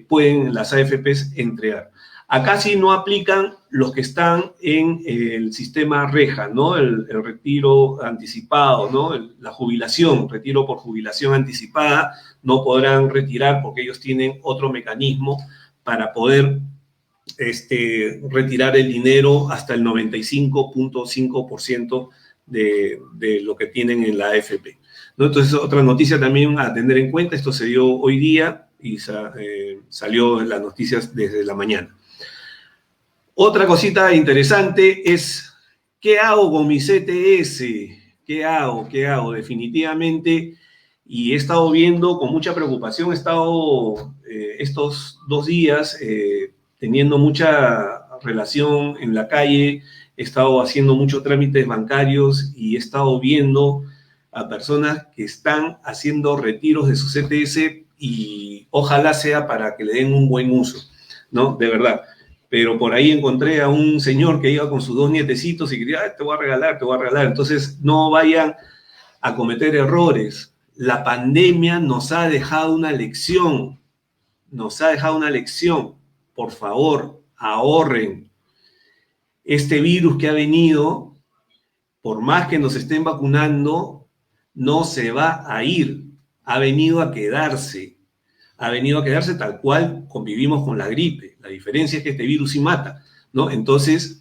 S2: pueden las AFPs entregar. Acá sí no aplican los que están en el sistema REJA, ¿no? El retiro anticipado, ¿no? La jubilación, retiro por jubilación anticipada, no podrán retirar porque ellos tienen otro mecanismo para poder retirar el dinero hasta el 95.5% de lo que tienen en la AFP, ¿no? Entonces, otra noticia también a tener en cuenta, esto se dio hoy día y salió en las noticias desde la mañana. Otra cosita interesante es, ¿qué hago con mi CTS? ¿Qué hago? Definitivamente, y he estado viendo con mucha preocupación, he estado estos 2 días teniendo mucha relación en la calle, he estado haciendo muchos trámites bancarios y he estado viendo a personas que están haciendo retiros de su CTS y ojalá sea para que le den un buen uso, ¿no? De verdad. Pero por ahí encontré a un señor que iba con sus 2 nietecitos y quería, te voy a regalar. Entonces, no vayan a cometer errores. La pandemia nos ha dejado una lección. Por favor, ahorren. Este virus que ha venido, por más que nos estén vacunando, no se va a ir. Ha venido a quedarse tal cual convivimos con la gripe. La diferencia es que este virus sí mata, ¿no? Entonces,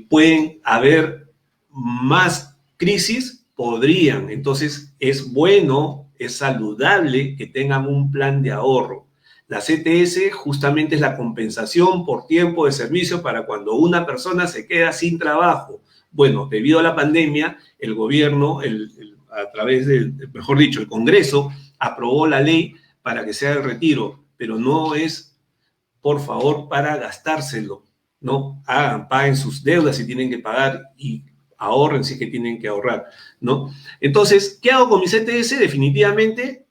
S2: pueden haber más crisis, podrían. Entonces, es bueno, es saludable que tengan un plan de ahorro. La CTS justamente es la compensación por tiempo de servicio para cuando una persona se queda sin trabajo. Bueno, debido a la pandemia, el gobierno, a través del, mejor dicho, el Congreso, aprobó la ley para que sea el retiro, pero no es, por favor, para gastárselo, ¿no? Paguen sus deudas si tienen que pagar y ahorren si es que tienen que ahorrar, ¿no? Entonces, ¿qué hago con mi CTS? Definitivamente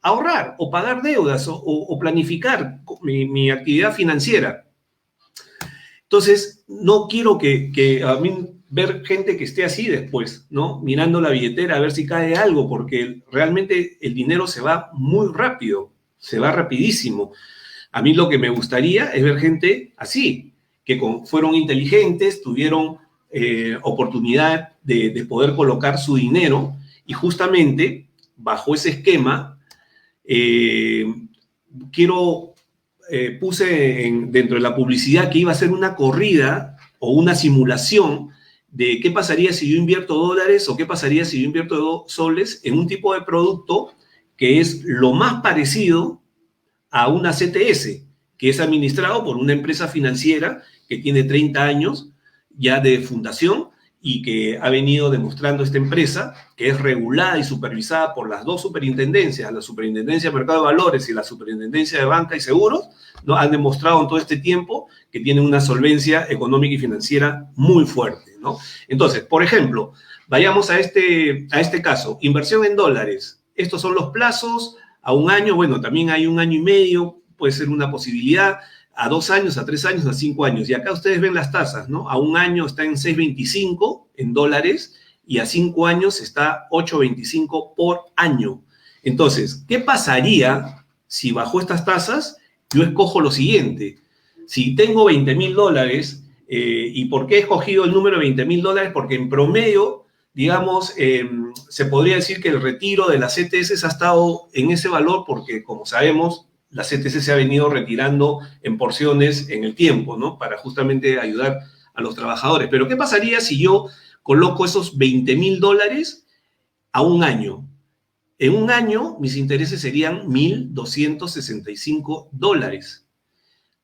S2: ahorrar o pagar deudas o planificar mi actividad financiera. Entonces, no quiero que a mí ver gente que esté así después, ¿no? Mirando la billetera a ver si cae algo, porque realmente el dinero se va muy rápido, se va rapidísimo. A mí lo que me gustaría es ver gente así, que fueron inteligentes, tuvieron oportunidad de poder colocar su dinero y justamente bajo ese esquema puse dentro de la publicidad que iba a ser una corrida o una simulación de qué pasaría si yo invierto dólares o qué pasaría si yo invierto soles en un tipo de producto que es lo más parecido a una CTS, que es administrado por una empresa financiera que tiene 30 años ya de fundación y que ha venido demostrando esta empresa, que es regulada y supervisada por las 2 superintendencias, la Superintendencia de Mercado de Valores y la Superintendencia de Banca y Seguros, ¿no? Han demostrado en todo este tiempo que tienen una solvencia económica y financiera muy fuerte, ¿no? Entonces, por ejemplo, vayamos a este caso, inversión en dólares. Estos son los plazos a 1 año, bueno, también hay 1 año y medio, puede ser una posibilidad, a 2 años, a 3 años, a 5 años. Y acá ustedes ven las tasas, ¿no? A 1 año está en 6.25 en dólares y a 5 años está 8.25 por año. Entonces, ¿qué pasaría si bajo estas tasas, yo escojo lo siguiente. Si tengo $20,000, ¿y por qué he escogido el número de $20,000? Porque en promedio, digamos, se podría decir que el retiro de las CTS ha estado en ese valor porque, como sabemos, la CTS se ha venido retirando en porciones en el tiempo, ¿no? Para justamente ayudar a los trabajadores. Pero ¿qué pasaría si yo coloco esos $20,000 a un año? En un año, mis intereses serían $1,265.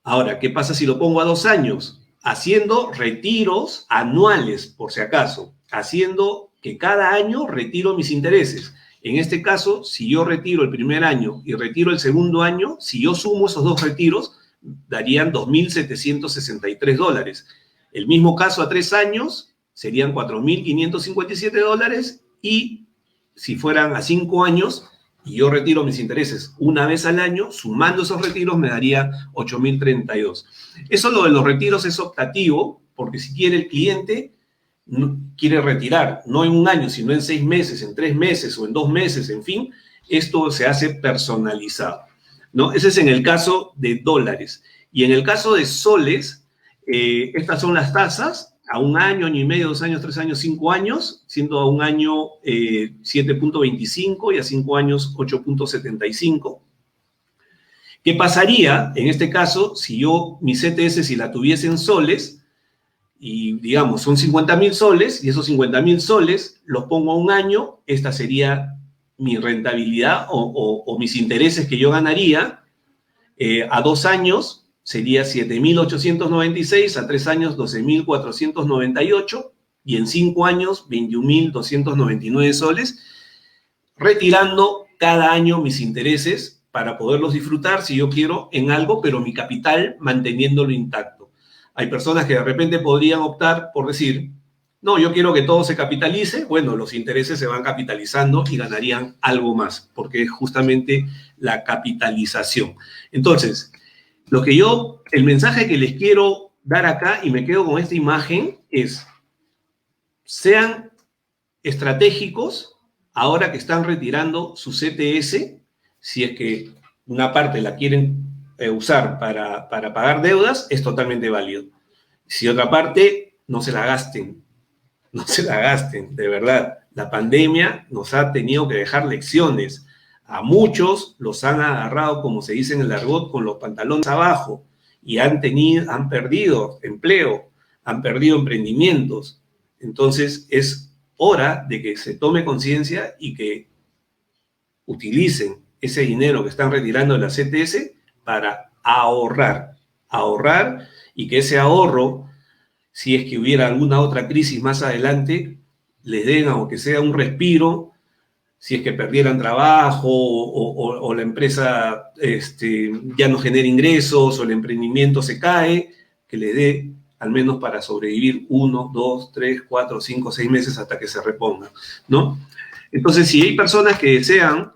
S2: Ahora, ¿qué pasa si lo pongo a 2 años? Haciendo retiros anuales, por si acaso, haciendo que cada año retiro mis intereses. En este caso, si yo retiro el primer año y retiro el segundo año, si yo sumo esos dos retiros, darían $2,763. El mismo caso a 3 años, serían $4,557, y si fueran a 5 años, y yo retiro mis intereses una vez al año, sumando esos retiros me daría 8,032. Eso, lo de los retiros, es optativo, porque si quiere el cliente, quiere retirar, no en un año, sino en 6 meses, en 3 meses o en 2 meses, en fin, esto se hace personalizado, ¿no? Ese es en el caso de dólares. Y en el caso de soles, estas son las tasas, a un año, año y medio, 2 años, 3 años, 5 años, siendo a un año 7,25 y a 5 años 8,75. ¿Qué pasaría en este caso si yo, mi CTS, si la tuviese en soles, y digamos, son 50,000 soles, y esos 50,000 soles los pongo a un año? Esta sería mi rentabilidad o mis intereses que yo ganaría. A 2 años sería 7,896, a 3 años 12,498, y en 5 años 21,299 soles, retirando cada año mis intereses para poderlos disfrutar, si yo quiero, en algo, pero mi capital manteniéndolo intacto. Hay personas que de repente podrían optar por decir, no, yo quiero que todo se capitalice. Bueno, los intereses se van capitalizando y ganarían algo más, porque es justamente la capitalización. Entonces, el mensaje que les quiero dar acá, y me quedo con esta imagen, es: sean estratégicos ahora que están retirando su CTS. Si es que una parte la quieren usar para pagar deudas, es totalmente válido. Si otra parte, no se la gasten, de verdad. La pandemia nos ha tenido que dejar lecciones. A muchos los han agarrado, como se dice en el argot, con los pantalones abajo, y han perdido empleo, han perdido emprendimientos. Entonces es hora de que se tome conciencia y que utilicen ese dinero que están retirando de la CTS para ahorrar, y que ese ahorro, si es que hubiera alguna otra crisis más adelante, les den, aunque sea un respiro. Si es que perdieran trabajo o la empresa ya no genera ingresos o el emprendimiento se cae, que le dé al menos para sobrevivir 1, 2, 3, 4, 5, 6 meses hasta que se reponga, ¿no? Entonces, si hay personas que desean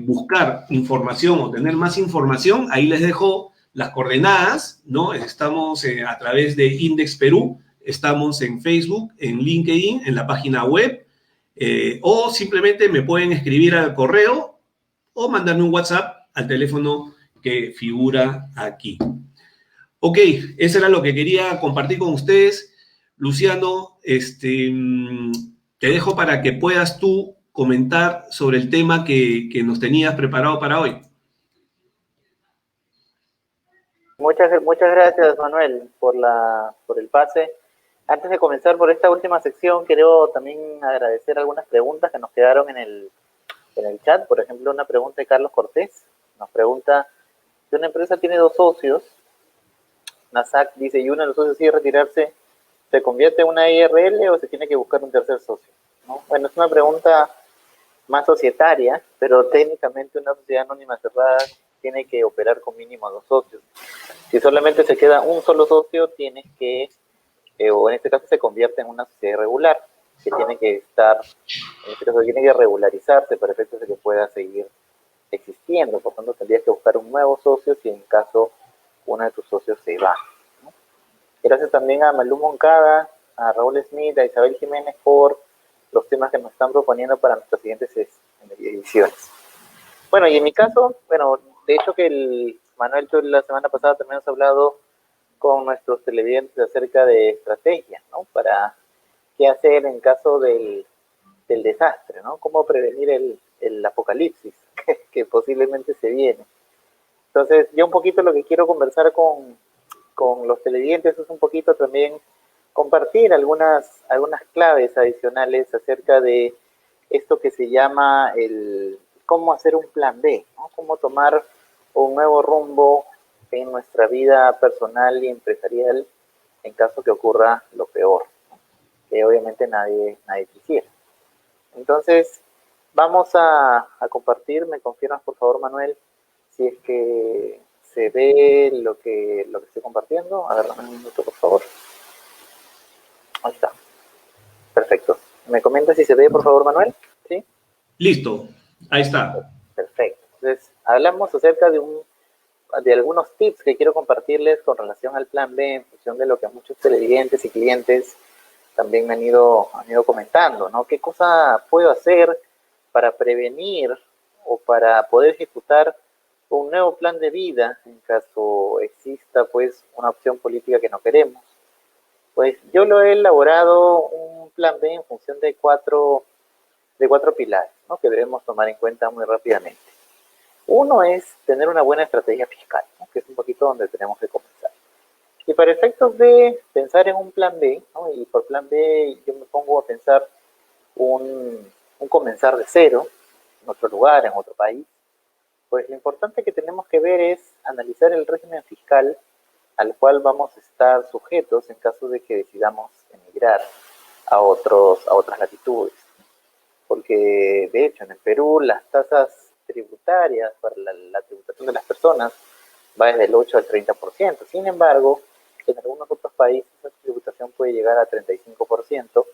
S2: buscar información o tener más información, ahí les dejo las coordenadas, ¿no? Estamos a través de Index Perú, estamos en Facebook, en LinkedIn, en la página web, o simplemente me pueden escribir al correo o mandarme un WhatsApp al teléfono que figura aquí. Ok, eso era lo que quería compartir con ustedes. Luciano, te dejo para que puedas tú comentar sobre el tema que nos tenías preparado para hoy.
S3: Muchas gracias, Manuel, por el pase. Antes de comenzar por esta última sección, quiero también agradecer algunas preguntas que nos quedaron en el chat. Por ejemplo, una pregunta de Carlos Cortés. Nos pregunta, si una empresa tiene 2 socios, Nasac dice, y uno de los socios decide retirarse, ¿se convierte en una IRL o se tiene que buscar un tercer socio? ¿No? Bueno, es una pregunta más societaria, pero técnicamente una sociedad anónima cerrada tiene que operar con mínimo 2 socios. Si solamente se queda un solo socio, tienes que, o en este caso se convierte en una sociedad irregular, que tiene que estar, en este caso tiene que regularizarse para efectos de que pueda seguir existiendo. Por tanto, tendrías que buscar un nuevo socio si en caso uno de tus socios se va, ¿no? Gracias también a Malú Moncada, a Raúl Smith, a Isabel Jiménez por los temas que nos están proponiendo para nuestras siguientes ediciones. Bueno, y en mi caso, bueno, de hecho que Manuel, tú la semana pasada también has hablado con nuestros televidentes acerca de estrategias, ¿no? Para qué hacer en caso del desastre, ¿no? Cómo prevenir el apocalipsis que posiblemente se viene. Entonces, yo un poquito lo que quiero conversar con los televidentes es un poquito también compartir algunas claves adicionales acerca de esto que se llama el cómo hacer un plan B, ¿no? Cómo tomar un nuevo rumbo en nuestra vida personal y empresarial en caso que ocurra lo peor, ¿no? Que obviamente nadie quisiera. Entonces, vamos a compartir, me confirmas por favor Manuel, si es que se ve lo que estoy compartiendo. A ver, dame un minuto por favor. Ahí está, perfecto. ¿Me comenta si se ve por favor Manuel? ¿Sí?
S2: Listo, ahí está.
S3: Perfecto. Entonces, hablamos acerca de algunos tips que quiero compartirles con relación al plan B en función de lo que muchos televidentes y clientes también me han ido comentando, ¿no? ¿Qué cosa puedo hacer para prevenir o para poder ejecutar un nuevo plan de vida en caso exista pues una opción política que no queremos? Pues yo lo he elaborado un plan B en función de cuatro pilares, ¿no? Que debemos tomar en cuenta muy rápidamente. Uno es tener una buena estrategia fiscal, ¿no? Que es un poquito donde tenemos que comenzar. Y para efectos de pensar en un plan B, ¿no? Y por plan B yo me pongo a pensar un comenzar de cero, en otro lugar, en otro país, pues lo importante que tenemos que ver es analizar el régimen fiscal al cual vamos a estar sujetos en caso de que decidamos emigrar a otras latitudes. Porque de hecho en el Perú las tasas tributarias para la tributación de las personas va desde el 8 al 30%. Sin embargo, en algunos otros países la tributación puede llegar a 35%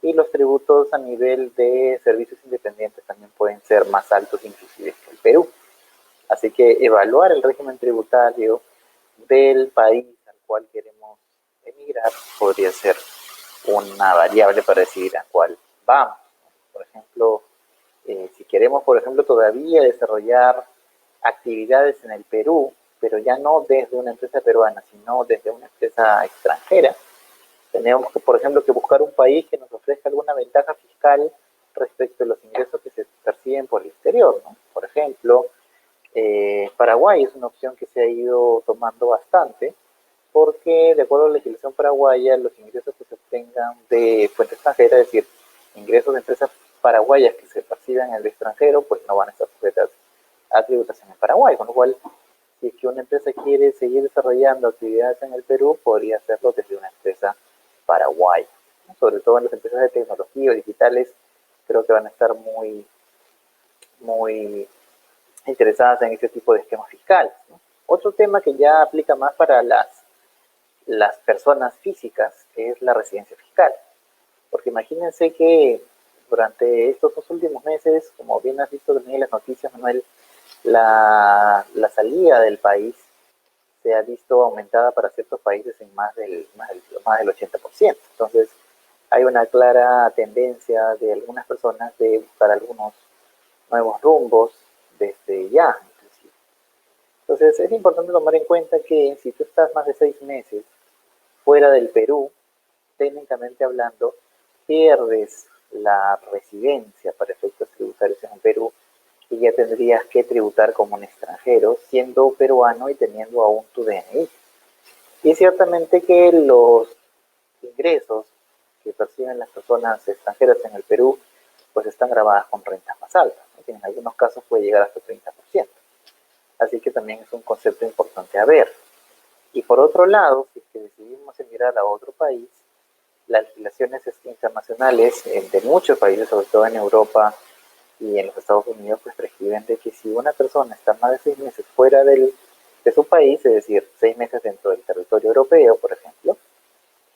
S3: y los tributos a nivel de servicios independientes también pueden ser más altos inclusive que el Perú. Así que evaluar el régimen tributario del país al cual queremos emigrar podría ser una variable para decidir a cuál vamos. Por ejemplo, si queremos, por ejemplo, todavía desarrollar actividades en el Perú, pero ya no desde una empresa peruana, sino desde una empresa extranjera, tenemos que, por ejemplo, que buscar un país que nos ofrezca alguna ventaja fiscal respecto a los ingresos que se perciben por el exterior, ¿no? Por ejemplo, Paraguay es una opción que se ha ido tomando bastante, porque de acuerdo a la legislación paraguaya, los ingresos que se obtengan de fuente extranjera, es decir, ingresos de empresas paraguayas que se perciban en el extranjero, pues no van a estar sujetas a tributación en Paraguay, con lo cual, si es que una empresa quiere seguir desarrollando actividades en el Perú, podría hacerlo desde una empresa paraguaya. Sobre todo en las empresas de tecnología o digitales, creo que van a estar muy interesadas en este tipo de esquemas fiscales, ¿no? Otro tema que ya aplica más para las personas físicas es la residencia fiscal. Porque imagínense que durante estos 2 últimos meses, como bien has visto también en las noticias, Manuel, la salida del país se ha visto aumentada para ciertos países en más del 80%. Entonces, hay una clara tendencia de algunas personas de buscar algunos nuevos rumbos desde ya, inclusive. Entonces, es importante tomar en cuenta que si tú estás más de 6 meses fuera del Perú, técnicamente hablando, pierdes la residencia para efectos tributarios en el Perú y ya tendrías que tributar como un extranjero, siendo peruano y teniendo aún tu DNI. Y es ciertamente que los ingresos que perciben las personas extranjeras en el Perú, pues están grabadas con rentas más altas, ¿no? En algunos casos puede llegar hasta el 30%. Así que también es un concepto importante a ver. Y por otro lado, si es que decidimos emigrar a otro país, las legislaciones internacionales de muchos países, sobre todo en Europa y en los Estados Unidos, pues prescriben de que si una persona está más de 6 meses fuera de su país, es decir, 6 meses dentro del territorio europeo, por ejemplo,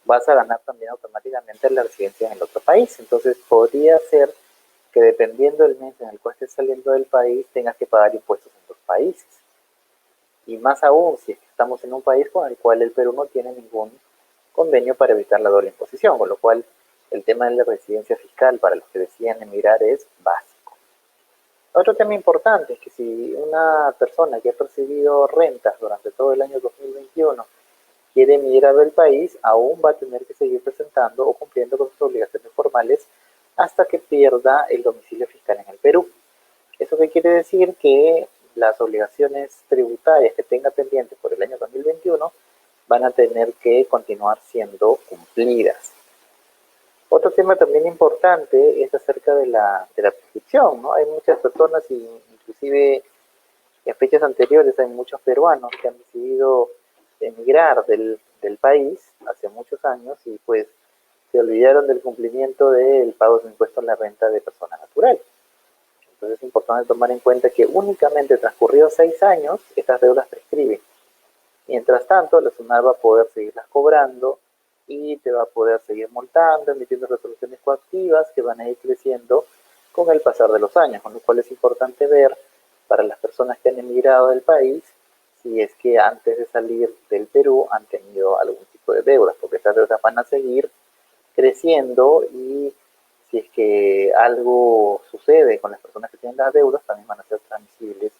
S3: vas a ganar también automáticamente la residencia en el otro país. Entonces podría ser que dependiendo del mes en el cual estés saliendo del país, tengas que pagar impuestos en dos países. Y más aún si estamos en un país con el cual el Perú no tiene ningún convenio para evitar la doble imposición, con lo cual el tema de la residencia fiscal para los que deciden emigrar es básico. Otro tema importante es que si una persona que ha percibido rentas durante todo el año 2021 quiere emigrar del país, aún va a tener que seguir presentando o cumpliendo con sus obligaciones formales hasta que pierda el domicilio fiscal en el Perú. ¿Eso qué quiere decir? Que las obligaciones tributarias que tenga pendientes por el año 2021 van a tener que continuar siendo cumplidas. Otro tema también importante es acerca de la prescripción, ¿no? Hay muchas personas, inclusive en fechas anteriores, hay muchos peruanos que han decidido emigrar del país hace muchos años y pues se olvidaron del cumplimiento del pago de impuestos a la renta de persona natural. Entonces es importante tomar en cuenta que únicamente transcurridos 6 años, estas deudas prescriben. Mientras tanto, la SUNAT va a poder seguirlas cobrando y te va a poder seguir multando, emitiendo resoluciones coactivas que van a ir creciendo con el pasar de los años, con lo cual es importante ver para las personas que han emigrado del país si es que antes de salir del Perú han tenido algún tipo de deudas, porque estas deudas van a seguir creciendo y si es que algo sucede con las personas que tienen las deudas, también van a ser transmisibles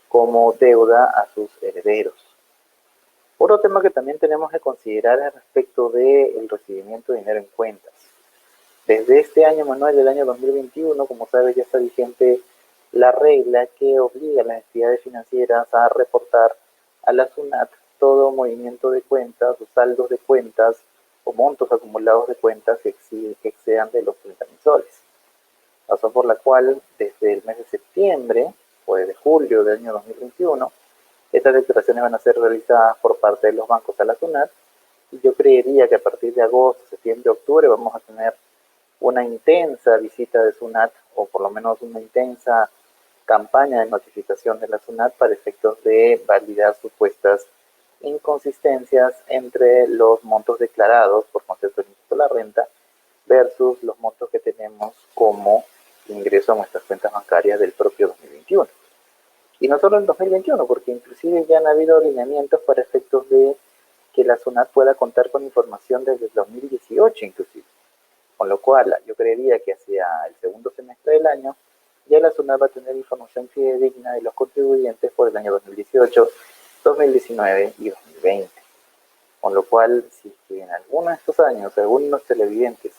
S3: como deuda a sus herederos. Otro tema que también tenemos que considerar es respecto del recibimiento de dinero en cuentas. Desde este año, Manuel, del año 2021, como sabes, ya está vigente la regla que obliga a las entidades financieras a reportar a la SUNAT todo movimiento de cuentas o saldos de cuentas o montos acumulados de cuentas que excedan de los 30.000 soles. Razón por la cual, desde el mes de septiembre o desde julio del año 2021, estas declaraciones van a ser realizadas por parte de los bancos a la SUNAT y yo creería que a partir de agosto, septiembre, octubre vamos a tener una intensa visita de SUNAT o por lo menos una intensa campaña de notificación de la SUNAT para efectos de validar supuestas inconsistencias entre los montos declarados por concepto del impuesto a la renta versus los montos que tenemos como ingreso a nuestras cuentas bancarias del propio 2021. Y no solo en 2021, porque inclusive ya han habido alineamientos para efectos de que la SUNAT pueda contar con información desde el 2018 inclusive. Con lo cual, yo creería que hacia el segundo semestre del año, ya la SUNAT va a tener información fidedigna de los contribuyentes por el año 2018, 2019 y 2020. Con lo cual, si en alguno de estos años algunos televidentes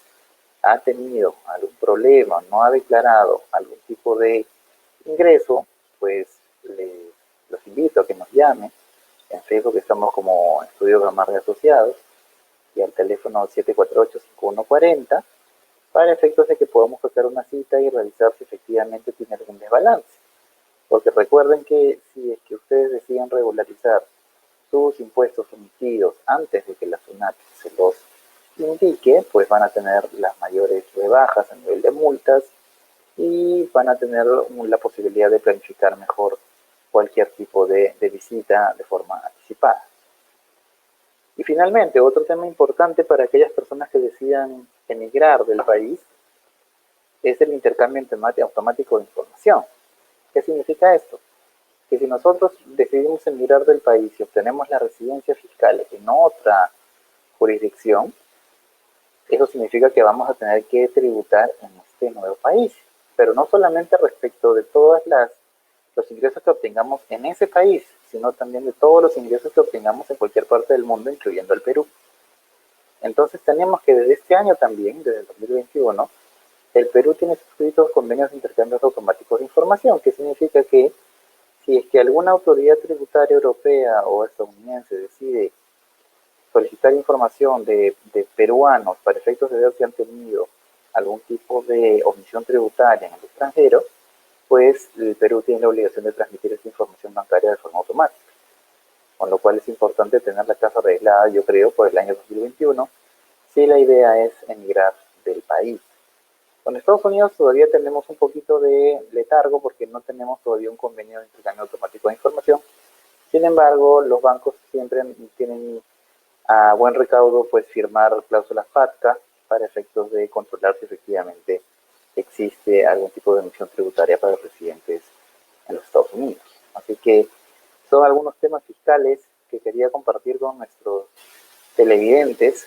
S3: ha tenido algún problema, no ha declarado algún tipo de ingreso, pues los invito a que nos llamen. En Facebook estamos como Estudio Gamarra Asociados y al teléfono 748-5140 para efectos de que podamos sacar una cita y revisar si efectivamente tiene algún desbalance. Porque recuerden que si es que ustedes deciden regularizar sus impuestos emitidos antes de que la SUNAT se los indique, pues van a tener las mayores rebajas a nivel de multas y van a tener la posibilidad de planificar mejor cualquier tipo de visita de forma anticipada. Y finalmente, otro tema importante para aquellas personas que decidan emigrar del país es el intercambio automático de información. ¿Qué significa esto? Que si nosotros decidimos emigrar del país y obtenemos la residencia fiscal en otra jurisdicción, eso significa que vamos a tener que tributar en este nuevo país. Pero no solamente respecto de todos los ingresos que obtengamos en ese país, sino también de todos los ingresos que obtengamos en cualquier parte del mundo, incluyendo el Perú. Entonces tenemos que desde este año también, desde el 2021, el Perú tiene suscritos convenios de intercambios automáticos de información, que significa que si es que alguna autoridad tributaria europea o estadounidense decide solicitar información de peruanos para efectos de ver si han tenido algún tipo de omisión tributaria en el extranjero, pues el Perú tiene la obligación de transmitir esta información bancaria de forma automática. Con lo cual es importante tener la casa arreglada, yo creo, por el año 2021, si la idea es emigrar del país. Con Estados Unidos todavía tenemos un poquito de letargo porque no tenemos todavía un convenio de intercambio automático de información. Sin embargo, los bancos siempre tienen a buen recaudo pues firmar cláusulas FATCA para efectos de controlar si efectivamente existe algún tipo de emisión tributaria para los residentes en los Estados Unidos. Así que son algunos temas fiscales que quería compartir con nuestros televidentes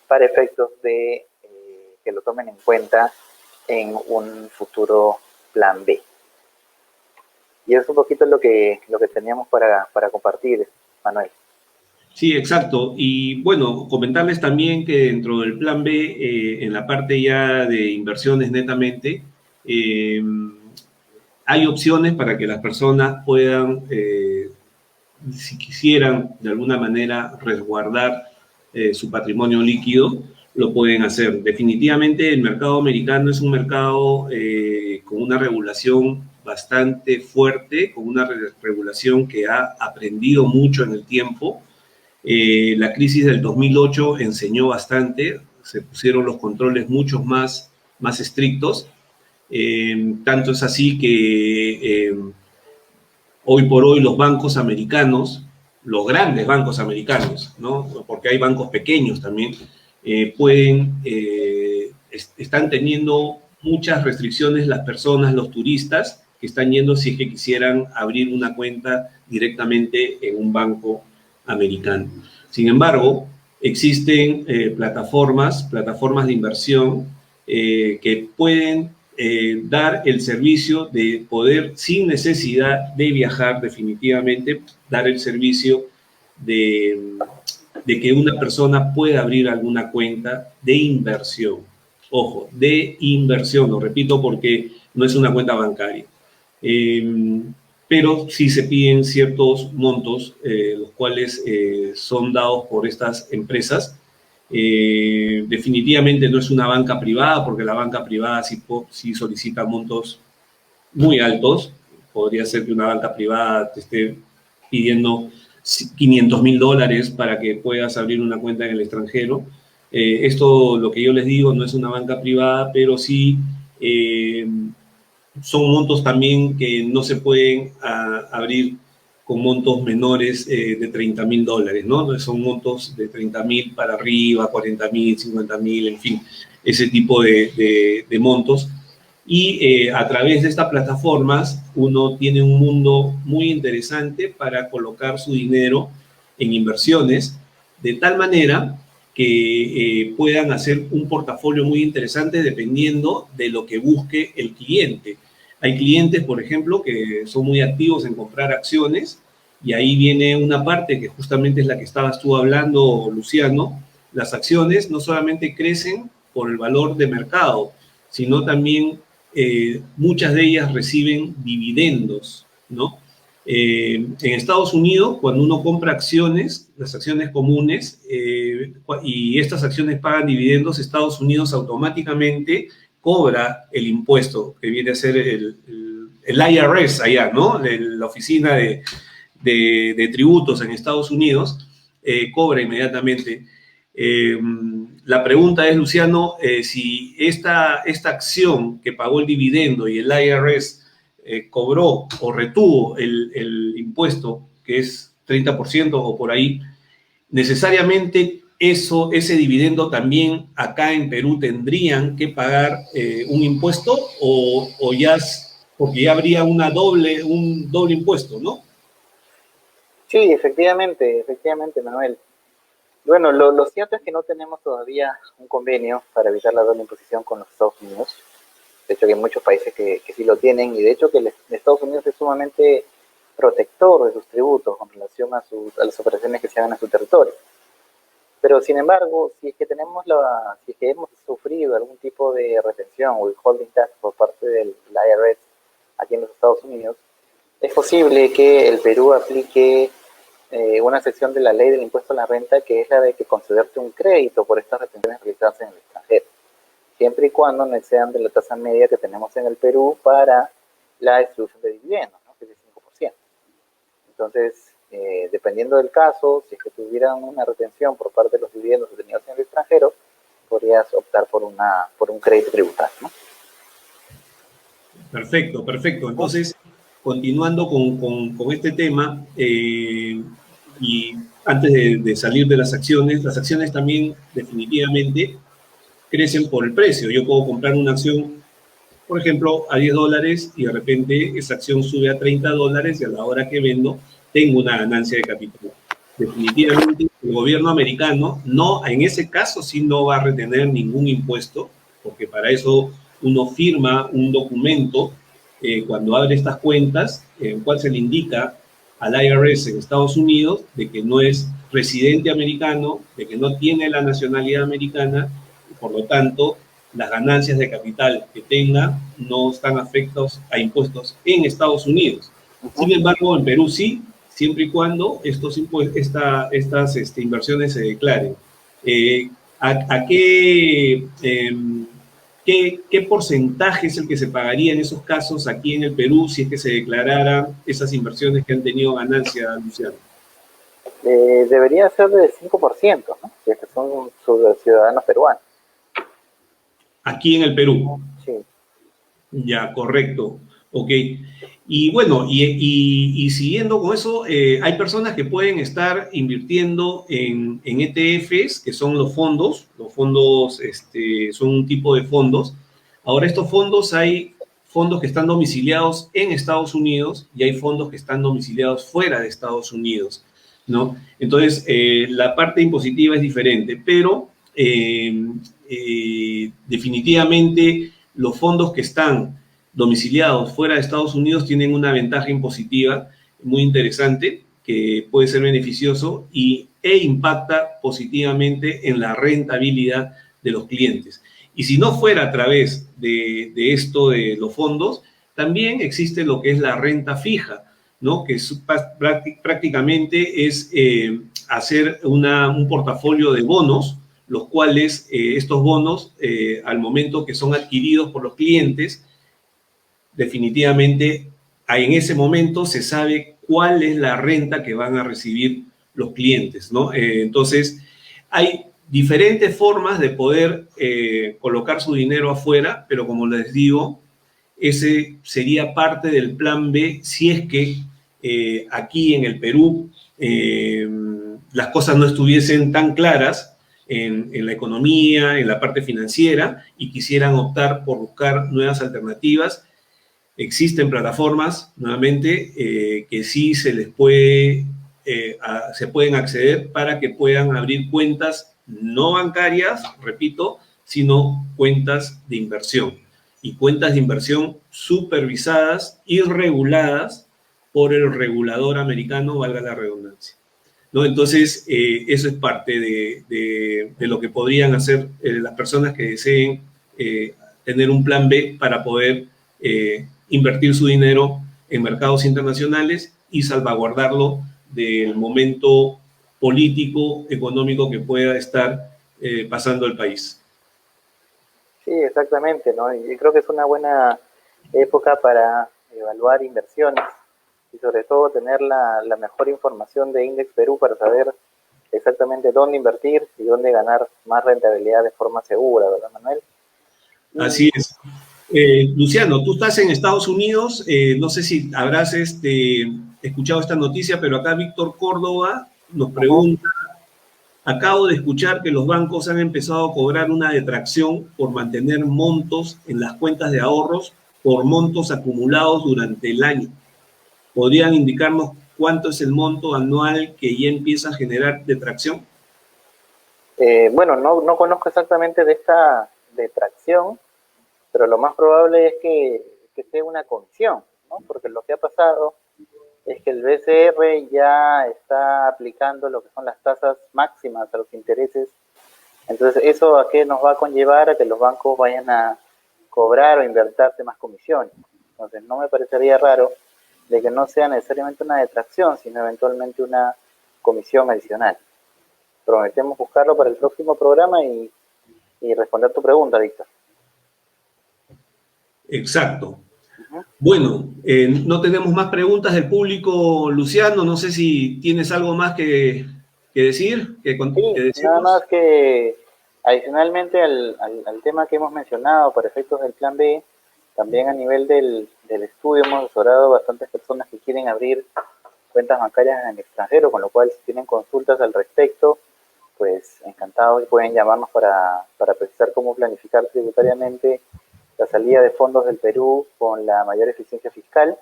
S3: para efectos de que lo tomen en cuenta en un futuro plan B. Y es un poquito lo que teníamos para compartir, Manuel.
S2: Sí, exacto. Y bueno, comentarles también que dentro del plan B, en la parte ya de inversiones netamente, eh, hay opciones para que las personas puedan, si quisieran de alguna manera resguardar su patrimonio líquido, lo pueden hacer. Definitivamente el mercado americano es un mercado con una regulación bastante fuerte, con una regulación que ha aprendido mucho en el tiempo. La crisis del 2008 enseñó bastante, se pusieron los controles mucho más estrictos. Tanto es así que hoy por hoy los bancos americanos, los grandes bancos americanos, ¿no? Porque hay bancos pequeños también, están teniendo muchas restricciones las personas, los turistas, que están yendo si es que quisieran abrir una cuenta directamente en un banco americano. Sin embargo, existen plataformas de inversión que pueden dar el servicio de poder, sin necesidad de viajar, definitivamente, dar el servicio de que una persona pueda abrir alguna cuenta de inversión. Ojo, de inversión, lo repito porque no es una cuenta bancaria. Pero sí se piden ciertos montos, los cuales son dados por estas empresas. Definitivamente no es una banca privada, porque la banca privada sí solicita montos muy altos. Podría ser que una banca privada te esté pidiendo $500,000 para que puedas abrir una cuenta en el extranjero. Esto, lo que yo les digo, no es una banca privada, pero sí son montos también que no se pueden abrir con montos menores de $30,000, ¿no? Son montos de 30,000 para arriba, 40,000, 50,000, en fin, ese tipo de montos. Y a través de estas plataformas uno tiene un mundo muy interesante para colocar su dinero en inversiones, de tal manera que puedan hacer un portafolio muy interesante dependiendo de lo que busque el cliente. Hay clientes, por ejemplo, que son muy activos en comprar acciones, y ahí viene una parte que justamente es la que estabas tú hablando, Luciano. Las acciones no solamente crecen por el valor de mercado, sino también muchas de ellas reciben dividendos, ¿no? En Estados Unidos, cuando uno compra acciones, las acciones comunes, y estas acciones pagan dividendos, Estados Unidos automáticamente cobra el impuesto, que viene a ser el IRS allá, ¿no? La oficina de tributos en Estados Unidos, cobra inmediatamente. La pregunta es, Luciano, si esta acción que pagó el dividendo y el IRS cobró o retuvo el impuesto, que es 30% o por ahí, necesariamente ese dividendo también acá en Perú tendrían que pagar un impuesto, o ya, porque ya habría un doble impuesto, ¿no?
S3: Sí, efectivamente, Manuel. Bueno, lo cierto es que no tenemos todavía un convenio para evitar la doble imposición con los Estados Unidos. De hecho, hay muchos países que sí lo tienen, y de hecho que Estados Unidos es sumamente protector de sus tributos con relación a las operaciones que se hagan en su territorio. Pero sin embargo, si es que hemos sufrido algún tipo de retención o withholding tax por parte del IRS aquí en los Estados Unidos, es posible que el Perú aplique una sección de la ley del impuesto a la renta, que es la de que concederte un crédito por estas retenciones realizadas en el extranjero, siempre y cuando no excedan de la tasa media que tenemos en el Perú para la distribución de dividendos, ¿no? Que es el 5%. Entonces, dependiendo del caso, si es que tuvieran una retención por parte de los dividendos obtenidos en el extranjero, podrías optar por un crédito tributario, ¿no?
S2: Perfecto. Entonces, continuando con este tema, y antes de salir de las acciones también definitivamente crecen por el precio. Yo puedo comprar una acción, por ejemplo, a $10, y de repente esa acción sube a $30, y a la hora que vendo tengo una ganancia de capital. Definitivamente el gobierno americano en ese caso sí no va a retener ningún impuesto, porque para eso uno firma un documento cuando abre estas cuentas, en cual se le indica al IRS en Estados Unidos de que no es residente americano, de que no tiene la nacionalidad americana, y por lo tanto, las ganancias de capital que tenga no están afectados a impuestos en Estados Unidos. Sin embargo, en Perú sí, siempre y cuando estas inversiones se declaren. ¿A qué porcentaje es el que se pagaría en esos casos aquí en el Perú si es que se declararan esas inversiones que han tenido ganancia, Luciano?
S3: Debería ser del 5%, ¿no? Si es que son ciudadanos peruanos.
S2: Aquí en el Perú.
S3: Sí.
S2: Ya, correcto. Ok. Y bueno, y siguiendo con eso, hay personas que pueden estar invirtiendo en ETFs, que son los fondos son un tipo de fondos. Ahora, estos fondos, hay fondos que están domiciliados en Estados Unidos y hay fondos que están domiciliados fuera de Estados Unidos, ¿no? Entonces, la parte impositiva es diferente, pero definitivamente los fondos que están domiciliados fuera de Estados Unidos tienen una ventaja impositiva muy interesante que puede ser beneficioso e impacta positivamente en la rentabilidad de los clientes. Y si no fuera a través de esto de los fondos, también existe lo que es la renta fija, ¿no? Que prácticamente es hacer un portafolio de bonos, los cuales estos bonos, al momento que son adquiridos por los clientes, definitivamente en ese momento se sabe cuál es la renta que van a recibir los clientes, ¿no? Entonces, hay diferentes formas de poder colocar su dinero afuera, pero como les digo, ese sería parte del plan B si es que aquí en el Perú las cosas no estuviesen tan claras en la economía, en la parte financiera, y quisieran optar por buscar nuevas alternativas. Existen plataformas, nuevamente, que sí se pueden acceder para que puedan abrir cuentas no bancarias, repito, sino cuentas de inversión. Y cuentas de inversión supervisadas y reguladas por el regulador americano, valga la redundancia, ¿no? Entonces, eso es parte de lo que podrían hacer las personas que deseen tener un plan B para poder invertir su dinero en mercados internacionales y salvaguardarlo del momento político, económico que pueda estar pasando el país.
S3: Sí, exactamente, ¿no? Y creo que es una buena época para evaluar inversiones y sobre todo tener la mejor información de Index Perú para saber exactamente dónde invertir y dónde ganar más rentabilidad de forma segura, ¿verdad, Manuel?
S2: Así es. Luciano, tú estás en Estados Unidos, no sé si habrás escuchado esta noticia, pero acá Víctor Córdoba nos pregunta: acabo de escuchar que los bancos han empezado a cobrar una detracción por mantener montos en las cuentas de ahorros por montos acumulados durante el año. ¿Podrían indicarnos cuánto es el monto anual que ya empieza a generar detracción?
S3: Bueno, no conozco exactamente de esta detracción, pero lo más probable es que sea una comisión, ¿no? Porque lo que ha pasado es que el BCR ya está aplicando lo que son las tasas máximas a los intereses. Entonces, ¿eso a qué nos va a conllevar? A que los bancos vayan a cobrar o invertirse más comisiones. Entonces, no me parecería raro de que no sea necesariamente una detracción, sino eventualmente una comisión adicional. Prometemos buscarlo para el próximo programa y responder tu pregunta, Víctor.
S2: Exacto. Bueno, no tenemos más preguntas del público, Luciano. No sé si tienes algo más que decir. Que
S3: nada más que adicionalmente al tema que hemos mencionado para efectos del plan B, también a nivel del estudio hemos asesorado a bastantes personas que quieren abrir cuentas bancarias en el extranjero, con lo cual si tienen consultas al respecto, pues encantados, pueden llamarnos para precisar cómo planificar tributariamente la salida de fondos del Perú con la mayor eficiencia fiscal,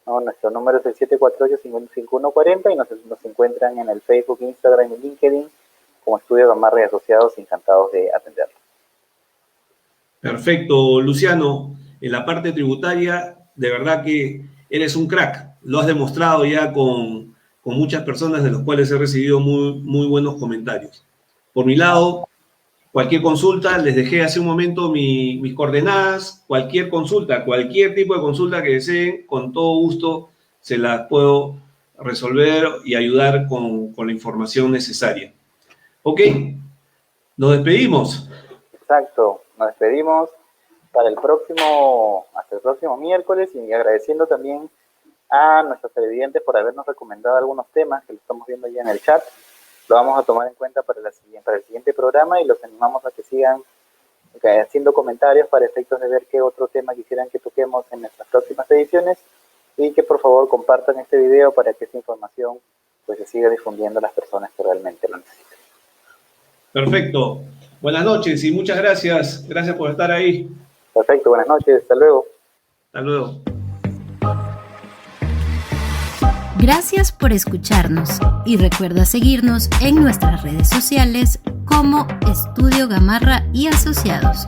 S3: ¿no? Nuestro número es el 748-5140 y nos encuentran en el Facebook, Instagram y LinkedIn como Estudio Gamarra y Asociados, encantados de atenderlo.
S2: Perfecto, Luciano. En la parte tributaria de verdad que eres un crack. Lo has demostrado ya con muchas personas de los cuales he recibido muy, muy buenos comentarios. Por mi lado, cualquier consulta, les dejé hace un momento mis coordenadas, cualquier consulta, cualquier tipo de consulta que deseen, con todo gusto se las puedo resolver y ayudar con la información necesaria. Ok, nos despedimos.
S3: Exacto, nos despedimos hasta el próximo miércoles, y agradeciendo también a nuestros televidentes por habernos recomendado algunos temas que lo estamos viendo ya en el chat. Lo vamos a tomar en cuenta para el siguiente programa, y los animamos a que sigan haciendo comentarios para efectos de ver qué otro tema quisieran que toquemos en nuestras próximas ediciones, y que por favor compartan este video para que esta información pues se siga difundiendo a las personas que realmente lo necesitan.
S2: Perfecto. Buenas noches y muchas gracias. Gracias por estar ahí.
S3: Perfecto, buenas noches. Hasta luego.
S2: Hasta luego.
S1: Gracias por escucharnos y recuerda seguirnos en nuestras redes sociales como Estudio Gamarra y Asociados.